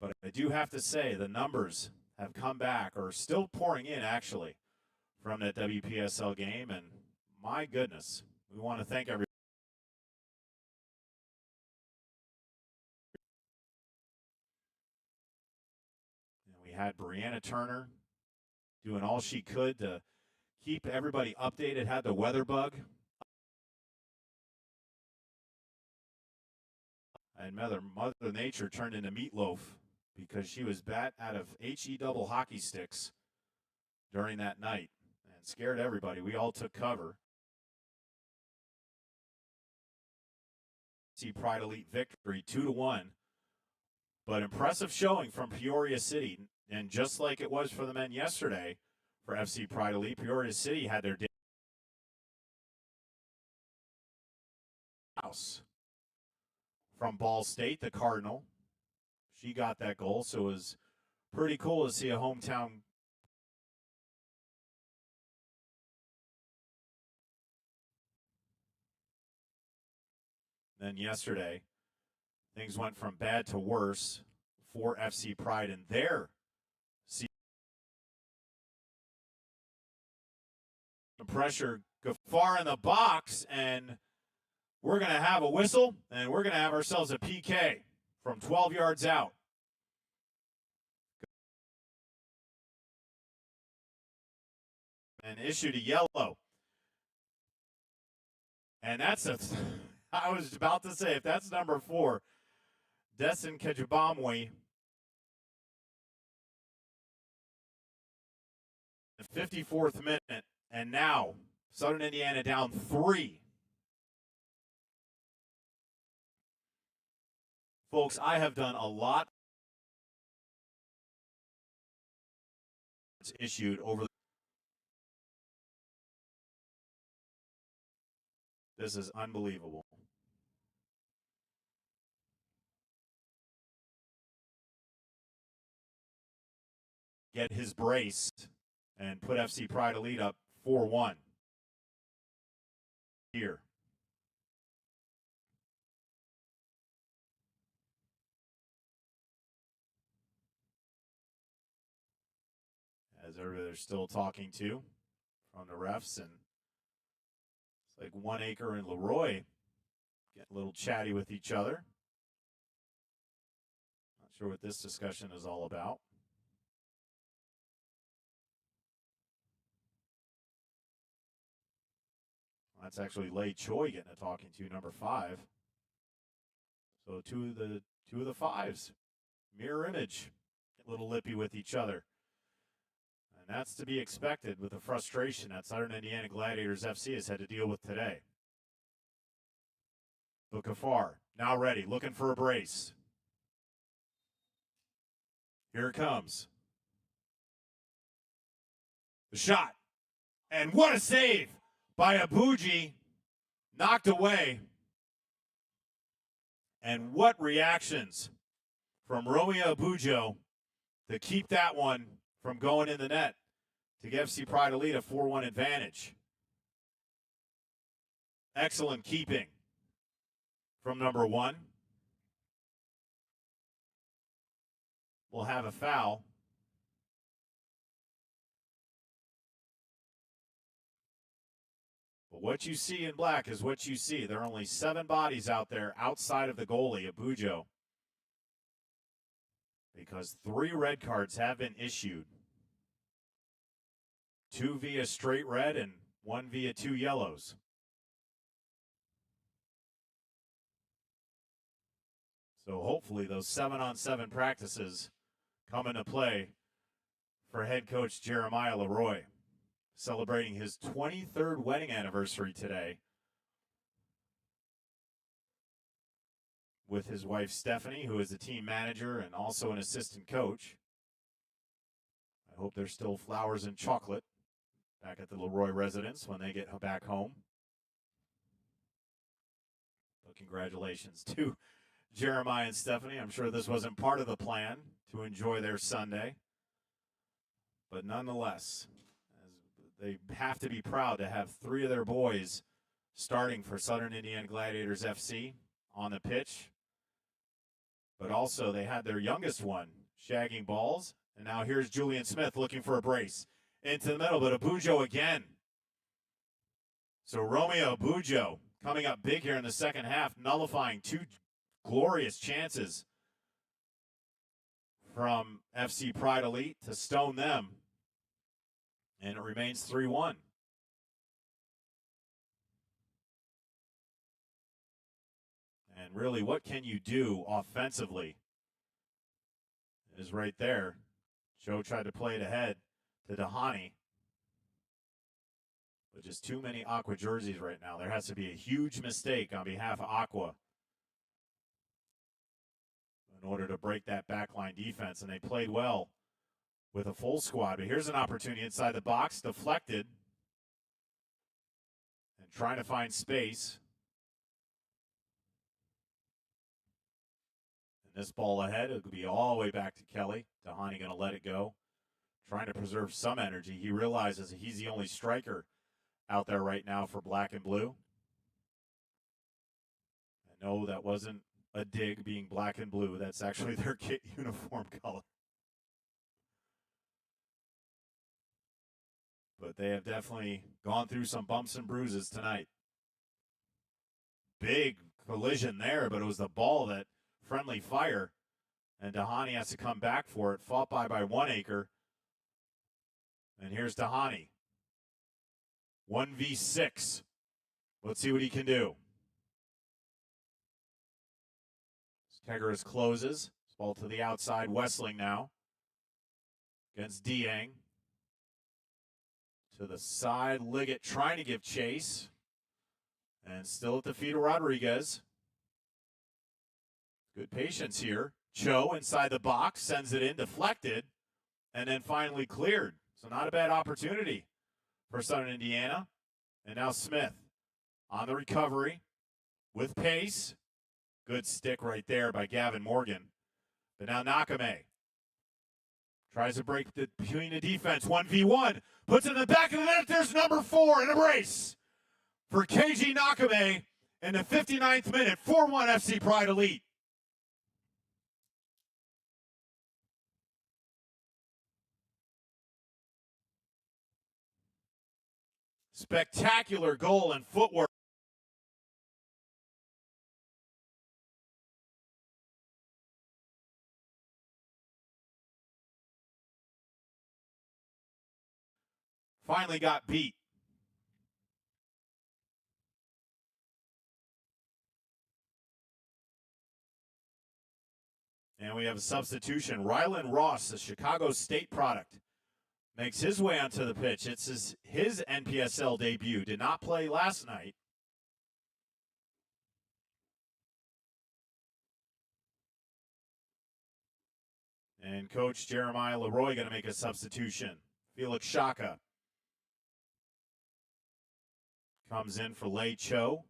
Speaker 1: But I do have to say the numbers have come back, or still pouring in actually, from that WPSL game. And my goodness, we want to thank everybody. And we had Brianna Turner doing all she could to keep everybody updated, had the weather bug. And Mother Nature turned into meatloaf because she was bat out of HE double hockey sticks during that night and scared everybody. We all took cover. See Pride Elite victory 2-1, but impressive showing from Peoria City. And just like it was for the men yesterday for FC Pride Elite, Peoria City had their house from Ball State, the Cardinal. She got that goal, so it was pretty cool to see a hometown. Then yesterday, things went from bad to worse for FC Pride in their season. The pressure go far in the box, and we're going to have a whistle, and we're going to have ourselves a PK from 12 yards out. And issued a yellow. And that's I was about to say, if that's number 4, Dessen Kejabamwe, the 54th minute, and now Southern Indiana down 3. Folks, I have done a lot issued over. This is unbelievable. Get his brace and put FC Pride Elite up 4-1 here. As they're still talking to from the refs, and it's like One Acre and Leroy getting a little chatty with each other. Not sure what this discussion is all about. That's actually Lei Choi getting a talking to, number 5. So two of the 5s, mirror image, get a little lippy with each other. And that's to be expected with the frustration that Southern Indiana Gladiators FC has had to deal with today. Bukafar, now ready, looking for a brace. Here it comes. The shot. And what a save by Abuji. Knocked away. And what reactions from Romeo Abujo to keep that one from going in the net to give FC Pride Elite a 4-1 advantage. Excellent keeping from number 1. We'll have a foul. But what you see in black is what you see. There are only 7 bodies out there outside of the goalie, Abujo, because 3 red cards have been issued. 2 via straight red and 1 via 2 yellows. So hopefully those 7-on-7 practices come into play for head coach Jeremiah Leroy, celebrating his 23rd wedding anniversary today with his wife Stephanie, who is the team manager and also an assistant coach. I hope there's still flowers and chocolate back at the Leroy residence when they get back home. But congratulations to Jeremiah and Stephanie. I'm sure this wasn't part of the plan to enjoy their Sunday. But nonetheless, they have to be proud to have 3 of their boys starting for Southern Indiana Gladiators FC on the pitch. But also they had their youngest one shagging balls And now here's Julian Smith looking for a brace. Into the middle, but Abujo again. So Romeo Abujo coming up big here in the second half, nullifying two glorious chances from FC Pride Elite to stone them. And it remains 3-1. And really, what can you do offensively is right there. Joe tried to play it ahead to Dahani. But just too many Aqua jerseys right now. There has to be a huge mistake on behalf of Aqua in order to break that backline defense. And they played well with a full squad. But here's an opportunity inside the box, deflected. And trying to find space. This ball ahead, it'll be all the way back to Kelly. Dahani going to let it go. Trying to preserve some energy. He realizes he's the only striker out there right now for black and blue. I know that wasn't a dig being black and blue. That's actually their kit uniform color. But they have definitely gone through some bumps and bruises tonight. Big collision there, but it was the ball that friendly fire, and Dahani has to come back for it. Fought by 1 acre. And here's Dahani. 1v6. Let's see what he can do. Tegeris closes. Ball to the outside. Wessling now. Against Dieng. To the side. Liggett trying to give chase. And still at the feet of Rodriguez. Good patience here. Cho inside the box, sends it in, deflected, and then finally cleared. So not a bad opportunity for Southern Indiana. And now Smith on the recovery with pace. Good stick right there by Gavin Morgan. But now Nakame tries to break between the defense. 1v1. Puts it in the back of the net. There's number 4 in a brace for KG Nakame in the 59th minute. 4-1 FC Pride Elite. Spectacular goal and footwork. Finally got beat. And we have a substitution. Rylan Ross, a Chicago State product, makes his way onto the pitch. It's his NPSL debut. Did not play last night. And Coach Jeremiah Leroy going to make a substitution. Felix Shaka comes in for Lei Cho.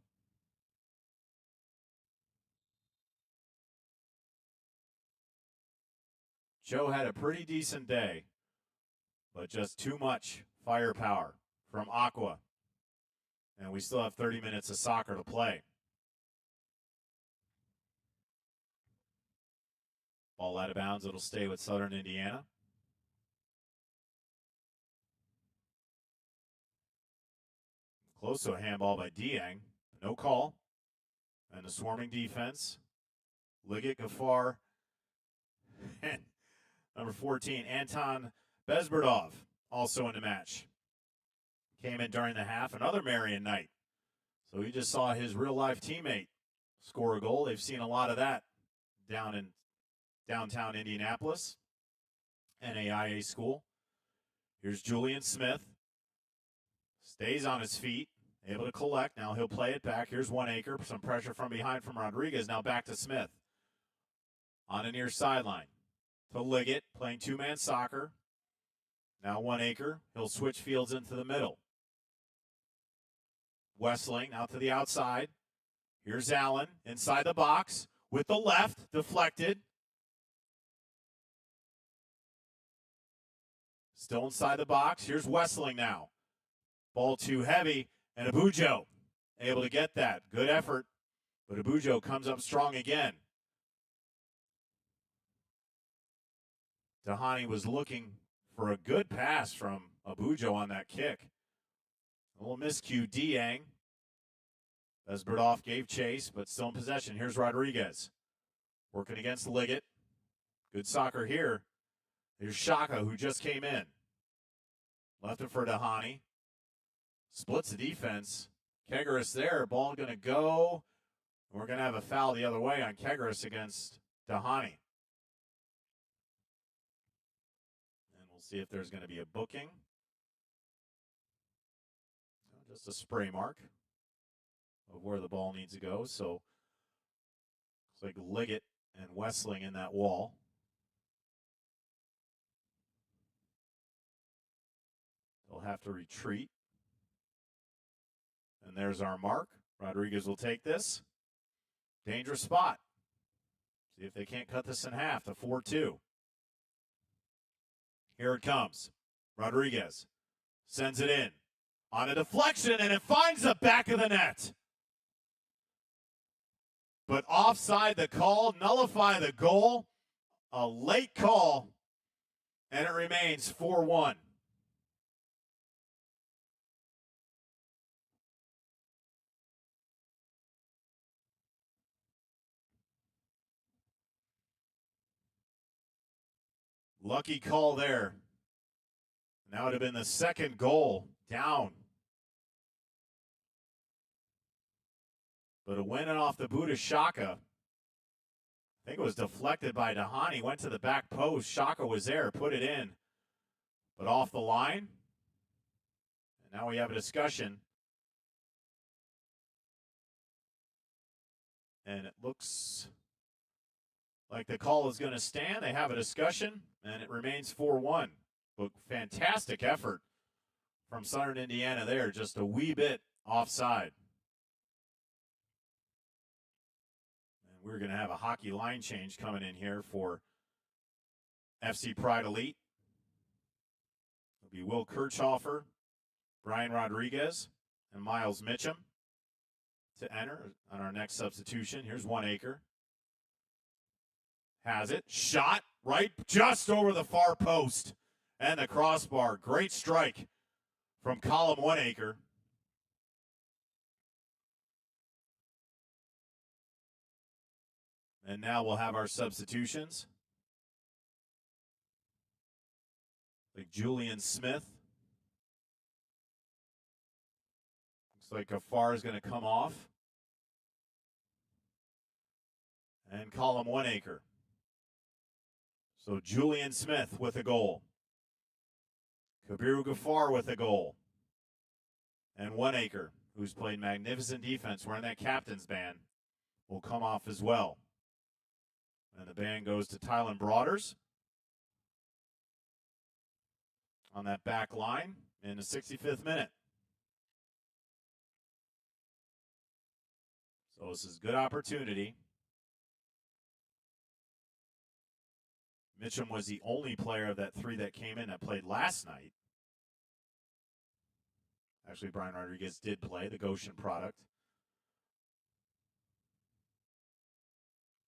Speaker 1: Cho had a pretty decent day, but just too much firepower from Aqua. And we still have 30 minutes of soccer to play. Ball out of bounds. It'll stay with Southern Indiana. Close to a handball by Dieng. No call. And the swarming defense. Liggett, Gafar, and number 14, Anton Bezberdov, also in the match. Came in during the half. Another Marion night. So he just saw his real-life teammate score a goal. They've seen a lot of that down in downtown Indianapolis, NAIA school. Here's Julian Smith. Stays on his feet, able to collect. Now he'll play it back. Here's 1 acre. Some pressure from behind from Rodriguez. Now back to Smith. On the near sideline to Liggett, playing two-man soccer. Now 1 acre. He'll switch fields into the middle. Wessling out to the outside. Here's Allen inside the box with the left, deflected. Still inside the box. Here's Wessling now. Ball too heavy, and Abujo able to get that. Good effort, but Abujo comes up strong again. Dahani was looking for a good pass from Abujo on that kick. A little miscue, Dieng. Besberdov gave chase, but still in possession. Here's Rodriguez. Working against Liggett. Good soccer here. Here's Shaka, who just came in. Left it for Dahani. Splits the defense. Kegaris there. Ball going to go. We're going to have a foul the other way on Kegaris against Dahani. And we'll see if there's going to be a booking. Just a spray mark of where the ball needs to go. So looks like Liggett and Wessling in that wall. They'll have to retreat. And there's our mark. Rodriguez will take this. Dangerous spot. See if they can't cut this in half to 4-2. Here it comes. Rodriguez sends it in on a deflection, and it finds the back of the net. But offside the call, nullify the goal. A late call, and it remains 4-1. Lucky call there. Now it would have been the second goal down. But a win off the boot of Shaka. I think it was deflected by Dahani. Went to the back post. Shaka was there, put it in. But off the line. And now we have a discussion. And it looks like the call is going to stand. They have a discussion, and it remains 4-1. But fantastic effort from Southern Indiana there, just a wee bit offside. And we're going to have a hockey line change coming in here for FC Pride Elite. It'll be Will Kirchhofer, Brian Rodriguez, and Miles Mitchum to enter on our next substitution. Here's 1 acre. Has it. Shot right just over the far post and the crossbar. Great strike from column 1 acre. And now we'll have our substitutions. Like Julian Smith. Looks like Gafar is going to come off. And column 1 acre. So Julian Smith with a goal. Kabiru Gafar with a goal. And 1 acre, who's played magnificent defense, wearing that captain's band, will come off as well. And the band goes to Tylen Broaders on that back line in the 65th minute. So this is a good opportunity. Mitchum was the only player of that 3 that came in that played last night. Actually, Brian Rodriguez did play, the Goshen product.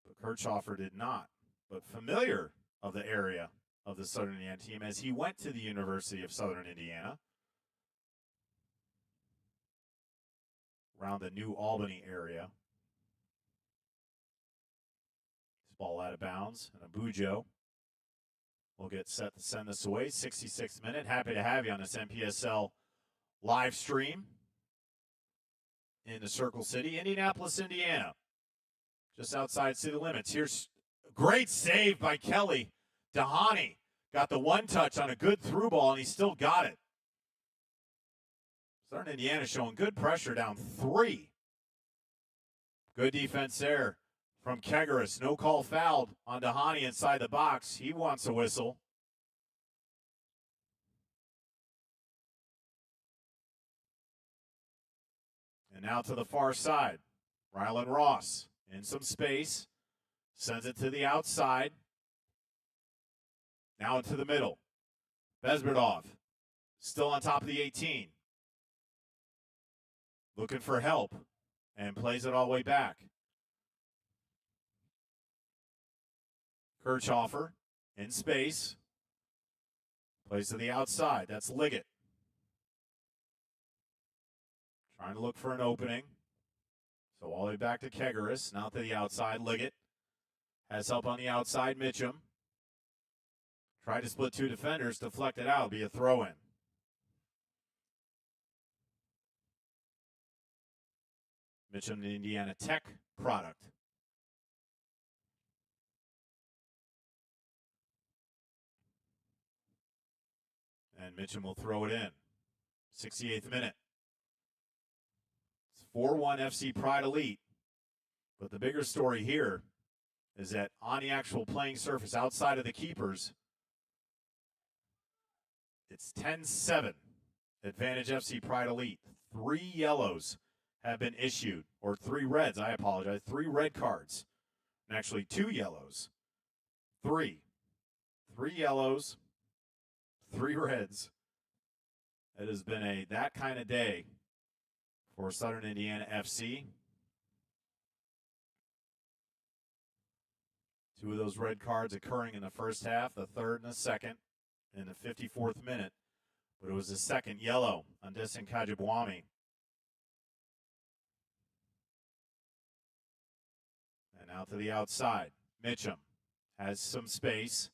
Speaker 1: But Kirchhofer did not. But familiar of the area of the Southern Indiana team as he went to the University of Southern Indiana. Around the New Albany area. This ball out of bounds. And Abujo will get set to send this away. 66th minute. Happy to have you on this NPSL live stream in the Circle City, Indianapolis, Indiana. Just outside city limits. Here's a great save by Kelly. Dahani got the 1 touch on a good through ball, and he still got it. Southern Indiana showing good pressure down 3. Good defense there from Kegaris. No call fouled on Dahani inside the box. He wants a whistle. And now to the far side. Rylan Ross in some space. Sends it to the outside. Now into the middle. Besberdov still on top of the 18. Looking for help and plays it all the way back. Kirchhofer in space, Plays to the outside. That's Liggett. Trying to look for an opening. So all the way back to Kegaris. Now to the outside. Liggett has help on the outside. Mitchum. Tried to split two defenders. Deflect it out. Be a throw-in. Mitchum, the Indiana Tech product. And Mitchum will throw it in. 68th minute. It's 4-1 FC Pride Elite. But the bigger story here is that on the actual playing surface outside of the keepers, it's 10-7. Advantage FC Pride Elite. 3 yellows have been issued, or 3 reds, I apologize. 3 red cards. And actually 2 yellows. 3 yellows. 3 reds. It has been that kind of day for Southern Indiana FC. 2 of those red cards occurring in the first half, the third and the second in the 54th minute. But it was the second yellow on Desin Kajabwami. And out to the outside. Mitchum has some space.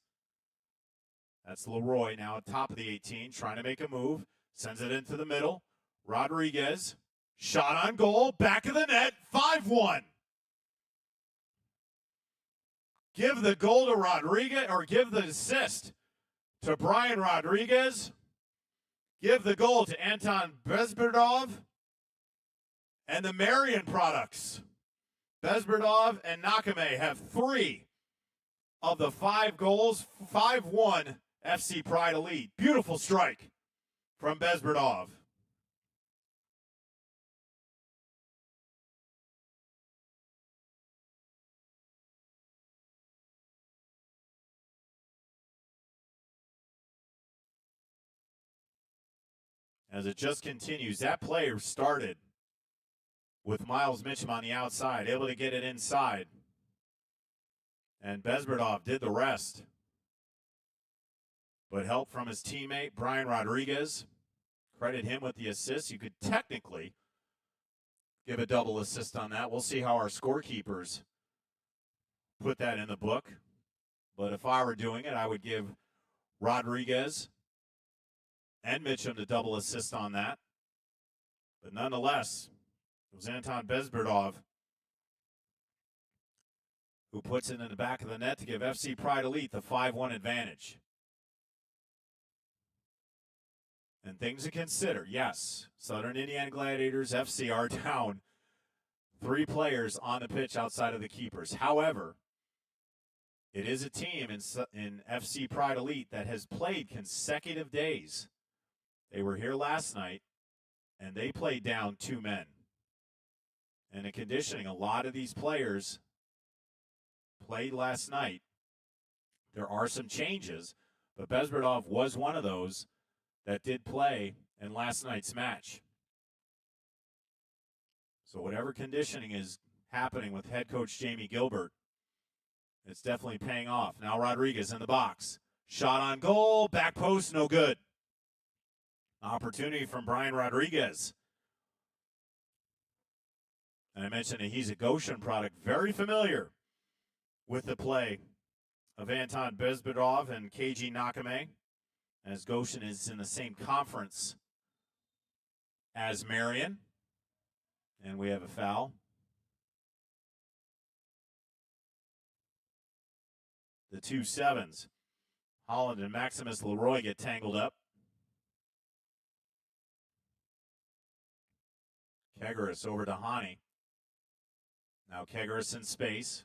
Speaker 1: That's Leroy now at top of the 18, trying to make a move. Sends it into the middle. Rodriguez, shot on goal, back of the net, 5-1. Give the goal to Rodriguez, or give the assist to Brian Rodriguez. Give the goal to Anton Bezberdov and the Marion products. Bezberdov and Nakame have 3 of the 5 goals, 5-1 FC Pride Elite. Beautiful strike from Bezberdov. As it just continues, that player started with Miles Mitchum on the outside, able to get it inside. And Bezberdov did the rest. But help from his teammate, Brian Rodriguez. Credit him with the assist. You could technically give a double assist on that. We'll see how our scorekeepers put that in the book. But if I were doing it, I would give Rodriguez and Mitchum the double assist on that. But nonetheless, it was Anton Bezberdov who puts it in the back of the net to give FC Pride Elite the 5-1 advantage. And things to consider. Yes, Southern Indiana Gladiators FC are down 3 players on the pitch outside of the keepers. However, it is a team in FC Pride Elite that has played consecutive days. They were here last night, and they played down 2 men. And in conditioning, a lot of these players played last night. There are some changes, but Bezberdov was one of those that did play in last night's match. So whatever conditioning is happening with head coach Jamie Gilbert, it's definitely paying off. Now Rodriguez in the box. Shot on goal, back post, no good. Opportunity from Brian Rodriguez. And I mentioned that he's a Goshen product, very familiar with the play of Anton Bezberdov and KG Nakame, as Goshen is in the same conference as Marion. And we have a foul. The 2 sevens. Holland and Maximus Leroy get tangled up. Kegaris over to Hani. Now Kegaris in space.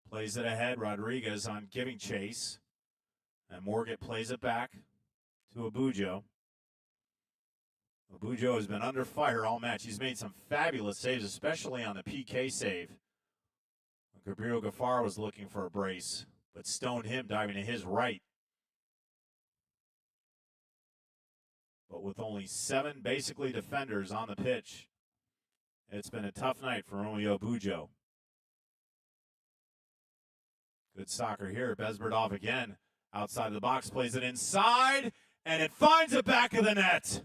Speaker 1: Plays it ahead. Rodriguez on giving chase. And Morgan plays it back to Abujo. Abujo has been under fire all match. He's made some fabulous saves, especially on the PK save. Gabriel Gaffar was looking for a brace, but stoned him diving to his right. But with only 7 basically defenders on the pitch, it's been a tough night for Romeo Abujo. Good soccer here. Bezberdov again Outside of the box, plays it inside, and it finds the back of the net.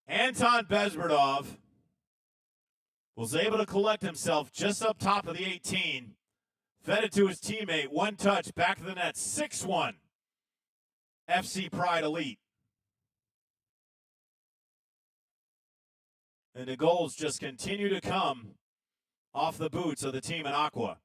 Speaker 1: Anton Bezberdov was able to collect himself just up top of the 18. Fed it to his teammate, one touch, back of the net, 6-1. FC Pride Elite. And the goals just continue to come off the boots of the team in Aqua.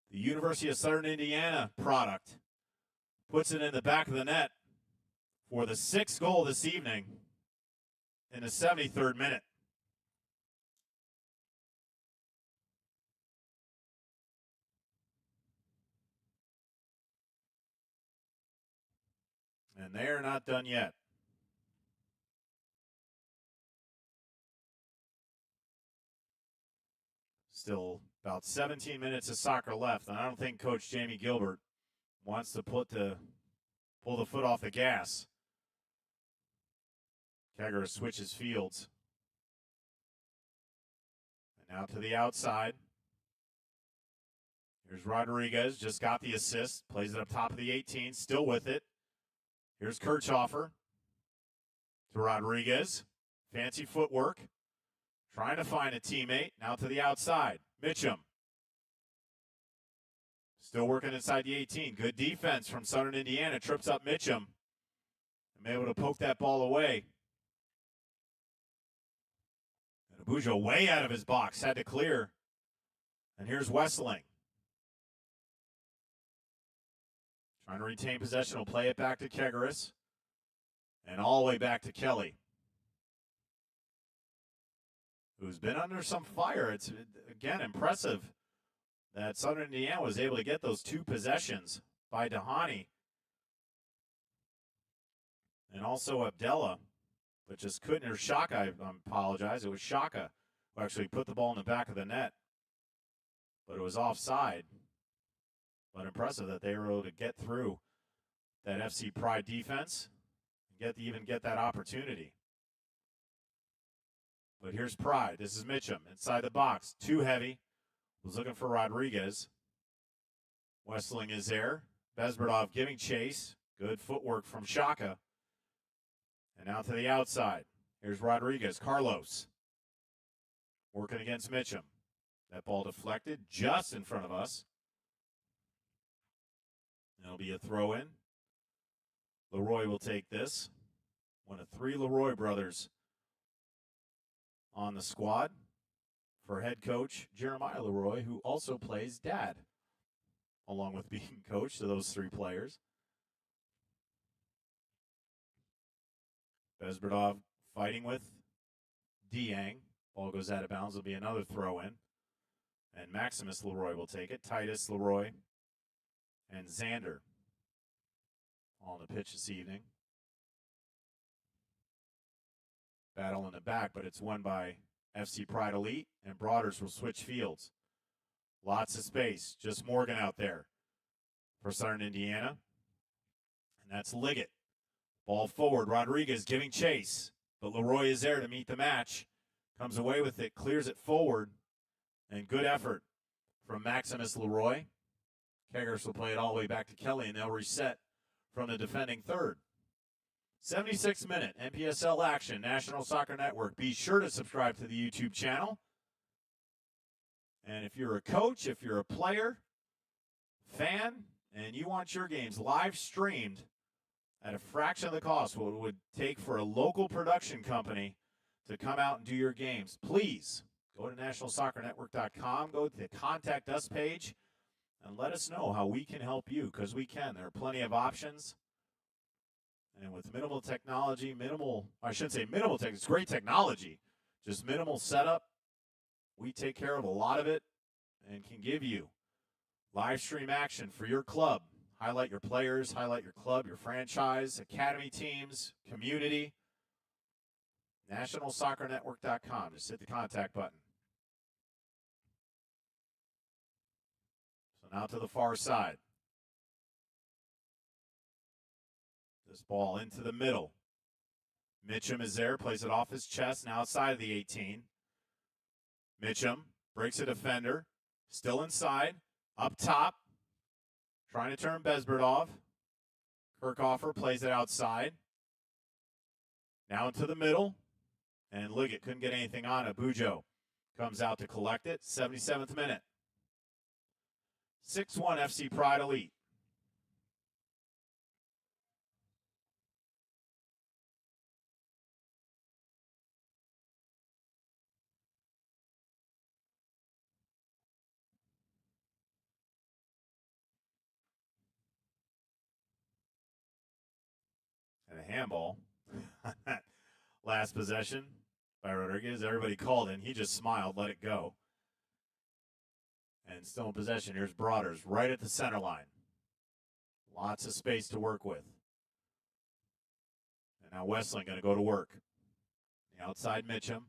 Speaker 1: The University of Southern Indiana product puts it in the back of the net for the 6th goal this evening in the 73rd minute. And they're not done yet. Still about 17 minutes of soccer left, and I don't think Coach Jamie Gilbert wants to pull the foot off the gas. Kegger switches fields. And now to the outside. Here's Rodriguez, just got the assist, plays it up top of the 18, still with it. Here's Kirchhofer to Rodriguez. Fancy footwork. Trying to find a teammate. Now to the outside. Mitchum. Still working inside the 18. Good defense from Southern Indiana. Trips up Mitchum. And able to poke that ball away. And Abuja way out of his box. Had to clear. And here's Westling. Trying to retain possession. Will play it back to Kegeris. And all the way back to Kelly, who's been under some fire. It's, again, impressive that Southern Indiana was able to get those 2 possessions by Dahani and also Abdella, but just couldn't, or Shaka, I apologize. It was Shaka who actually put the ball in the back of the net, but it was offside. But impressive that they were able to get through that FC Pride defense and even get that opportunity. But here's Pride. This is Mitchum inside the box. Too heavy. Was looking for Rodriguez. Westling is there. Bezberdov giving chase. Good footwork from Shaka. And now to the outside. Here's Rodriguez. Carlos working against Mitchum. That ball deflected just in front of us. It'll be a throw-in. Leroy will take this. One of 3 Leroy brothers on the squad for head coach Jeremiah Leroy, who also plays dad, along with being coach to those 3 players. Bezberdov fighting with Diang. Ball goes out of bounds. Will be another throw-in. And Maximus Leroy will take it. Titus Leroy and Xander on the pitch this evening. Battle in the back, but it's won by FC Pride Elite, and Broaders will switch fields. Lots of space. Just Morgan out there for Southern Indiana. And that's Liggett. Ball forward. Rodriguez giving chase, but Leroy is there to meet the match. Comes away with it, clears it forward, and good effort from Maximus Leroy. Keggers will play it all the way back to Kelly, and they'll reset from the defending third. 76th minute, NPSL action, National Soccer Network. Be sure to subscribe to the YouTube channel. And if you're a coach, if you're a player, fan, and you want your games live streamed at a fraction of the cost what it would take for a local production company to come out and do your games, please go to nationalsoccernetwork.com, go to the Contact Us page, and let us know how we can help you, because we can. There are plenty of options. And with minimal technology, it's great technology, just minimal setup, we take care of a lot of it and can give you live stream action for your club. Highlight your players, highlight your club, your franchise, academy teams, community. NationalSoccerNetwork.com. Just hit the contact button. So now to the far side. This This ball into the middle. Mitchum is there, plays it off his chest and outside of the 18. Mitchum breaks a defender, still inside, up top, trying to turn Bezberdov. Kirchhofer plays it outside. Now into the middle, and Liggett couldn't get anything on it. Bujo comes out to collect it, 77th minute. 6-1 FC Pride Elite. And a handball. Last possession by Rodriguez. Everybody called in. He just smiled, let it go. And still in possession. Here's Broaders right at the center line. Lots of space to work with. And now Westling going to go to work. The outside Mitchum.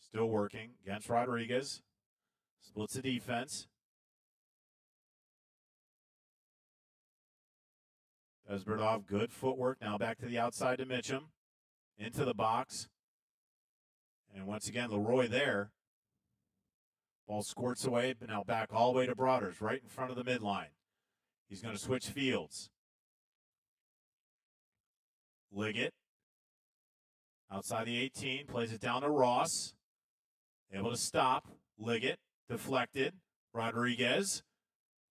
Speaker 1: Still working against Rodriguez. Splits the defense. Bezberdov, good footwork. Now back to the outside to Mitchum. Into the box. And once again, Leroy there. Ball squirts away, but now back all the way to Broaders, right in front of the midline. He's going to switch fields. Liggett. Outside the 18, plays it down to Ross. Able to stop. Liggett, deflected. Rodriguez,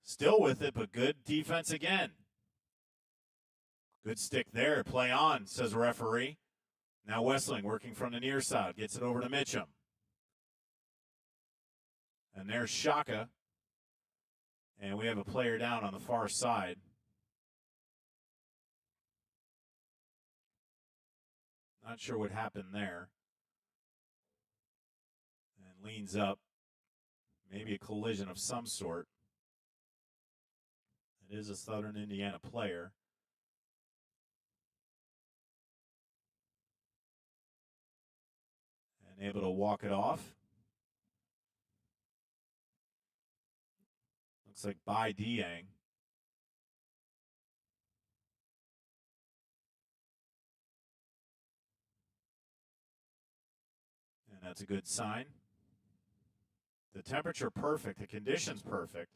Speaker 1: still with it, but good defense again. Good stick there. Play on, says the referee. Now Westling working from the near side. Gets it over to Mitchum. And there's Shaka. And we have a player down on the far side. Not sure what happened there. And leans up. Maybe a collision of some sort. It is a Southern Indiana player. And able to walk it off. Looks like Bai Diang. And that's a good sign. The temperature perfect, the conditions perfect.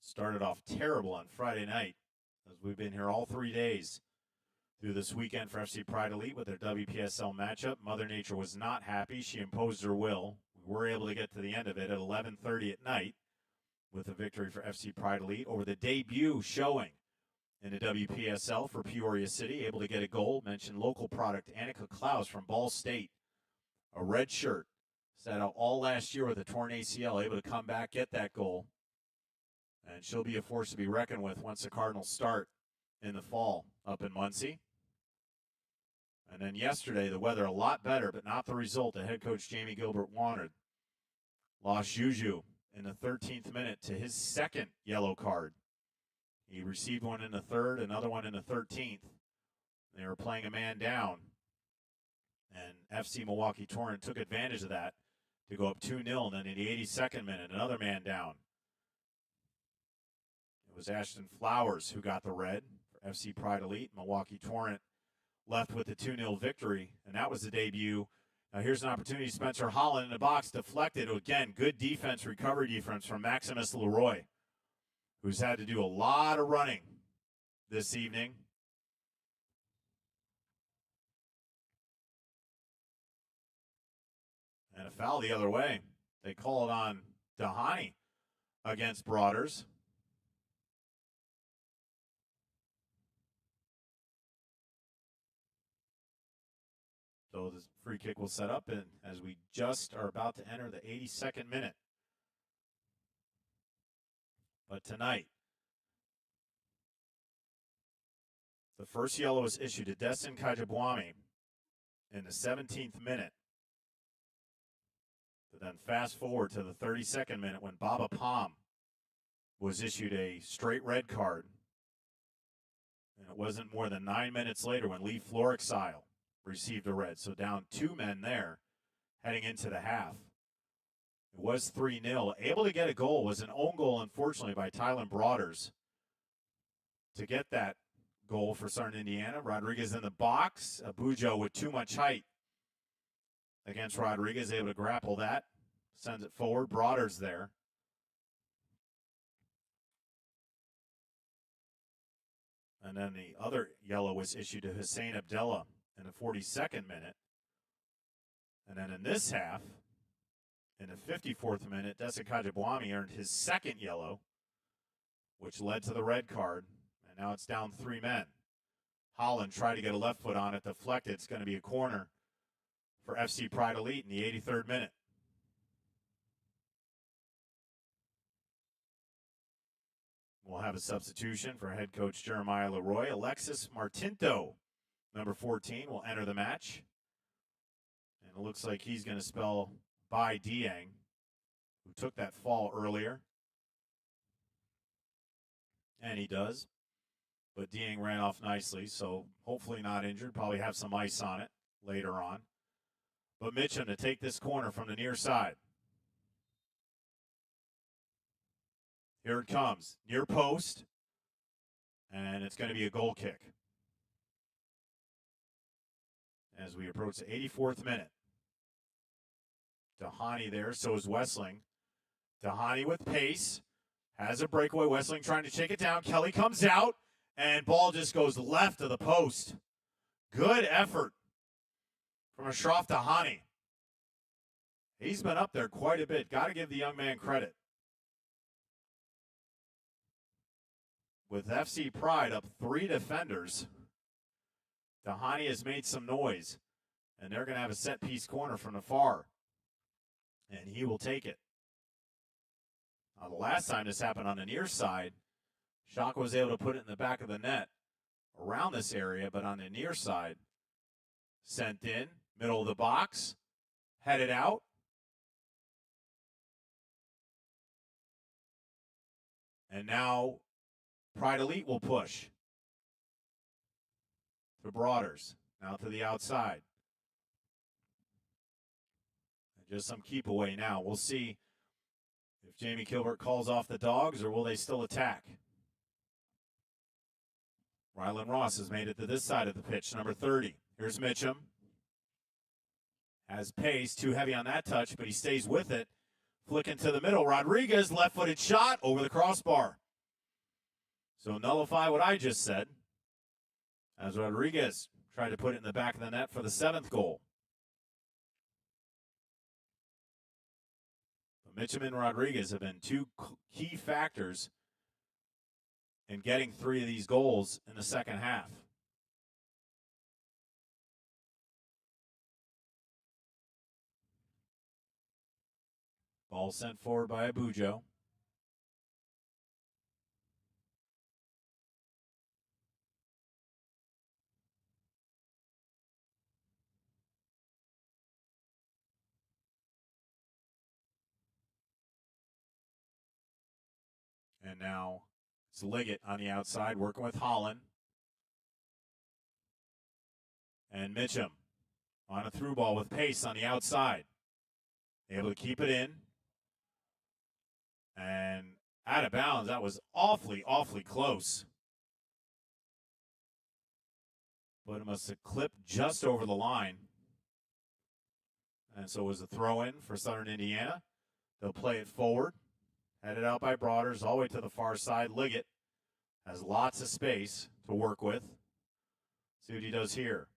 Speaker 1: It started off terrible on Friday night, as we've been here all 3 days through this weekend for FC Pride Elite with their WPSL matchup. Mother Nature was not happy. She imposed her will. We were able to get to the end of it at 11:30 at night with a victory for FC Pride Elite over the debut showing in the WPSL for Peoria City. Able to get a goal. Mentioned local product Annika Klaus from Ball State. A red shirt. Sat out all last year with a torn ACL. Able to come back, get that goal. And she'll be a force to be reckoned with once the Cardinals start in the fall up in Muncie. And then yesterday, the weather a lot better, but not the result that head coach Jamie Gilbert wanted. Lost Juju in the 13th minute to his second yellow card. He received one in the third, another one in the 13th. They were playing a man down. And FC Milwaukee Torrent took advantage of that to go up 2-0. And then in the 82nd minute, another man down. It was Ashton Flowers who got the red for FC Pride Elite. Milwaukee Torrent left with the 2-0 victory, and that was the debut. Now here's an opportunity. Spencer Holland in the box, deflected. Again, good defense, recovery defense from Maximus Leroy, who's had to do a lot of running this evening. And a foul the other way. They call it on Dahani against Broaders. So this free kick will set up, and as we just are about to enter the 82nd minute. But tonight, the first yellow is issued to Destin Kajabwami in the 17th minute. But then fast forward to the 32nd minute when Baba Palm was issued a straight red card. And it wasn't more than 9 minutes later when Lee Florexile received a red. So down 2 men there heading into the half. It was 3-0. Able to get a goal was an own goal, unfortunately, by Tylen Broaders to get that goal for Southern Indiana. Rodriguez in the box. Abujo with too much height against Rodriguez, able to grapple that. Sends it forward. Broaders there. And then the other yellow was issued to Hussein Abdallah in the 42nd minute. And then in this half, in the 54th minute, Desa Kajabwami earned his second yellow, which led to the red card. And now it's down 3 men. Holland tried to get a left foot on it, deflected. It's going to be a corner for FC Pride Elite in the 83rd minute. We'll have a substitution for head coach Jeremiah Leroy. Alexis Martinto, number 14, will enter the match. And it looks like he's going to spell by Dieng, who took that fall earlier. And he does. But Dieng ran off nicely, so hopefully not injured. Probably have some ice on it later on. But Mitchum to take this corner from the near side. Here it comes, near post, and it's going to be a goal kick. As we approach the 84th minute. Dahani there, so is Wessling. Dahani with pace, has a breakaway. Wessling trying to shake it down. Kelly comes out, and ball just goes left of the post. Good effort from Ashraf Dahani. He's been up there quite a bit. Got to give the young man credit. With FC Pride up 3 defenders, Dahani has made some noise, and they're going to have a set-piece corner from the far, and he will take it. Now, the last time this happened on the near side, Shaka was able to put it in the back of the net around this area, but on the near side, sent in, middle of the box, headed out. And now Pride Elite will push to Broaders, now to the outside. And just some keep away now. We'll see if Jamie Kilbert calls off the Dogs or will they still attack. Rylan Ross has made it to this side of the pitch, number 30. Here's Mitchum. Has pace, too heavy on that touch, but he stays with it. Flicking to the middle. Rodriguez, left-footed shot over the crossbar. So nullify what I just said, as Rodriguez tried to put it in the back of the net for the 7th goal. But Mitchum and Rodriguez have been 2 key factors in getting 3 of these goals in the second half. Ball sent forward by Abujo. And now it's Liggett on the outside working with Holland. And Mitchum on a through ball with pace on the outside. Able to keep it in. And out of bounds. That was awfully, awfully close. But it must have clipped just over the line. And so it was a throw-in for Southern Indiana. They'll play it forward. Headed out by Broaders all the way to the far side. Liggett has lots of space to work with. See what he does here.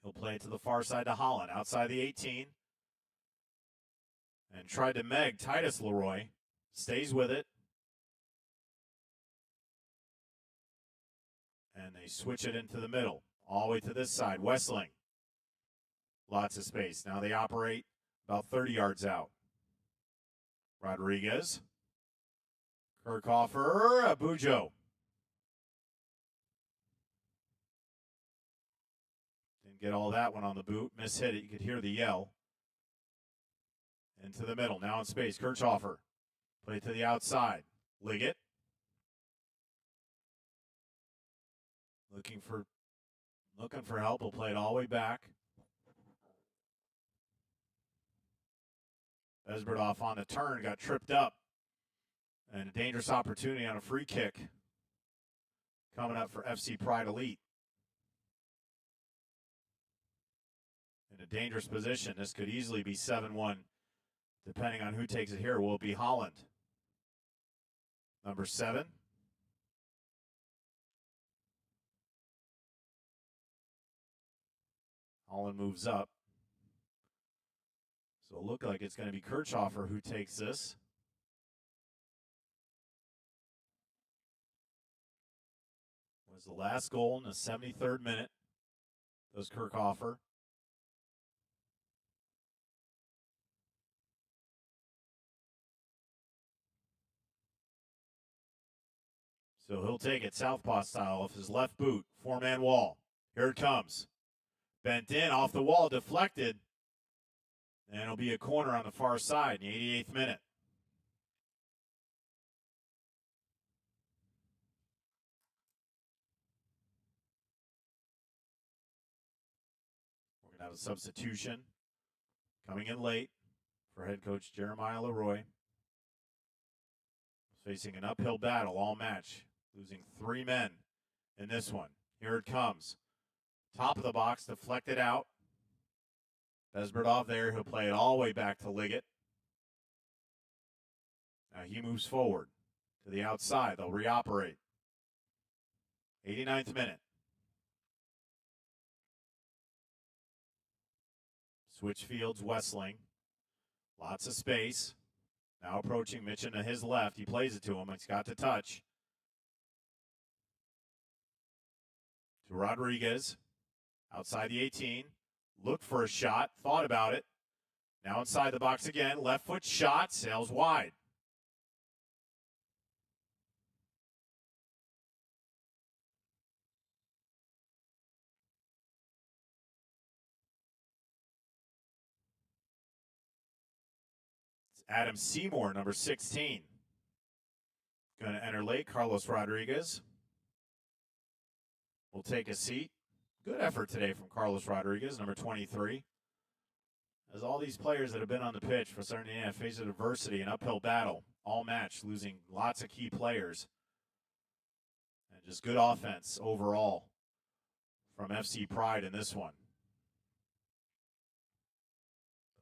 Speaker 1: He'll play it to the far side to Holland, outside the 18. And tried to Meg Titus Leroy. Stays with it. And they switch it into the middle. All the way to this side. Wessling. Lots of space. Now they operate about 30 yards out. Rodriguez. Kirchhofer. Abujo. Didn't get all that one on the boot. Mishit it. You could hear the yell. Into the middle. Now in space. Kirchhofer. Play to the outside. Liggett. Looking for help. Will play it all the way back. Besberdov on the turn, got tripped up. And a dangerous opportunity on a free kick coming up for FC Pride Elite. In a dangerous position. This could easily be 7-1, depending on who takes it here. Will it be Holland? Number 7. Holland moves up. So it'll look like it's going to be Kirchhofer who takes this. Was the last goal in the 73rd minute. Does Kirchhofer. So he'll take it southpaw style off his left boot. 4-man wall. Here it comes. Bent in, off the wall, deflected. And it'll be a corner on the far side in the 88th minute. We're going to have a substitution coming in late for head coach Jeremiah Leroy. Facing an uphill battle all match, losing 3 men in this one. Here it comes. Top of the box, deflected out. Besberdov there, he'll play it all the way back to Liggett. Now he moves forward to the outside. They'll reoperate. 89th minute. Switch fields, Westling. Lots of space. Now approaching Mitchin to his left. He plays it to him. He's got the touch. To Rodriguez. Outside the 18. Looked for a shot. Thought about it. Now inside the box again. Left foot shot. Sails wide. It's Adam Seymour, number 16. Going to enter late. Carlos Rodriguez will take a seat. Good effort today from Carlos Rodriguez, number 23. As all these players that have been on the pitch for Southern Indiana face adversity and uphill battle all match, losing lots of key players. And just good offense overall from FC Pride in this one.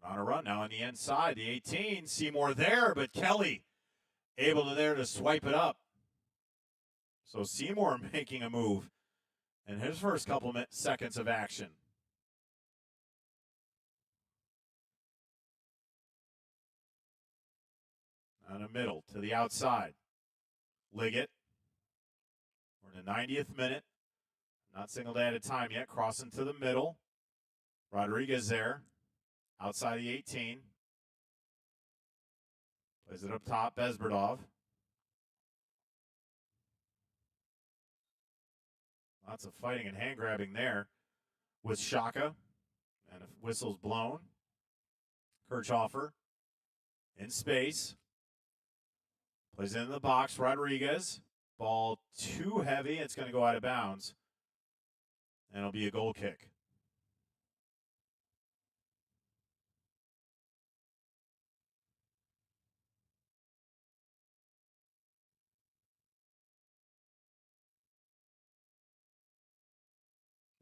Speaker 1: On a run now on the inside, the 18, Seymour there, but Kelly able to there to swipe it up. So Seymour making a move in his first couple seconds of action. On the middle to the outside. Liggett. We're in the 90th minute. Not singled at a time yet. Crossing to the middle. Rodriguez there. Outside the 18. Plays it up top. Besberdov. Lots of fighting and hand grabbing there with Shaka. And a whistle's blown. Kirchhofer in space. Plays it in the box. Rodriguez. Ball too heavy. It's going to go out of bounds. And it'll be a goal kick.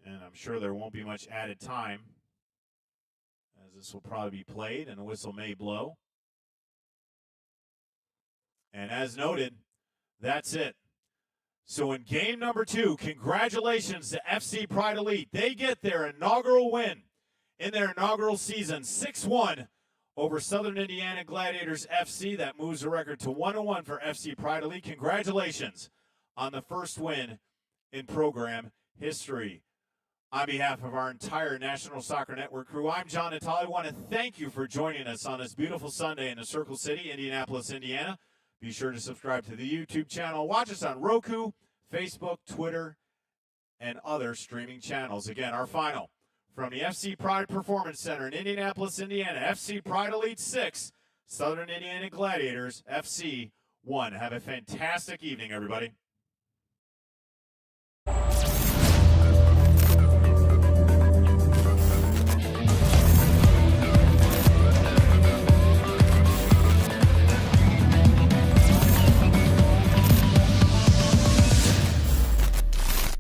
Speaker 1: And I'm sure there won't be much added time, as this will probably be played and the whistle may blow. And as noted, that's it. So in game number 2, congratulations to FC Pride Elite. They get their inaugural win in their inaugural season, 6-1 over Southern Indiana Gladiators FC. That moves the record to 1-1 for FC Pride Elite. Congratulations on the first win in program history. On behalf of our entire National Soccer Network crew, I'm John Natale. I want to thank you for joining us on this beautiful Sunday in the Circle City, Indianapolis, Indiana. Be sure to subscribe to the YouTube channel. Watch us on Roku, Facebook, Twitter, and other streaming channels. Again, our final from the FC Pride Performance Center in Indianapolis, Indiana, FC Pride Elite 6, Southern Indiana Gladiators FC 1. Have a fantastic evening, everybody.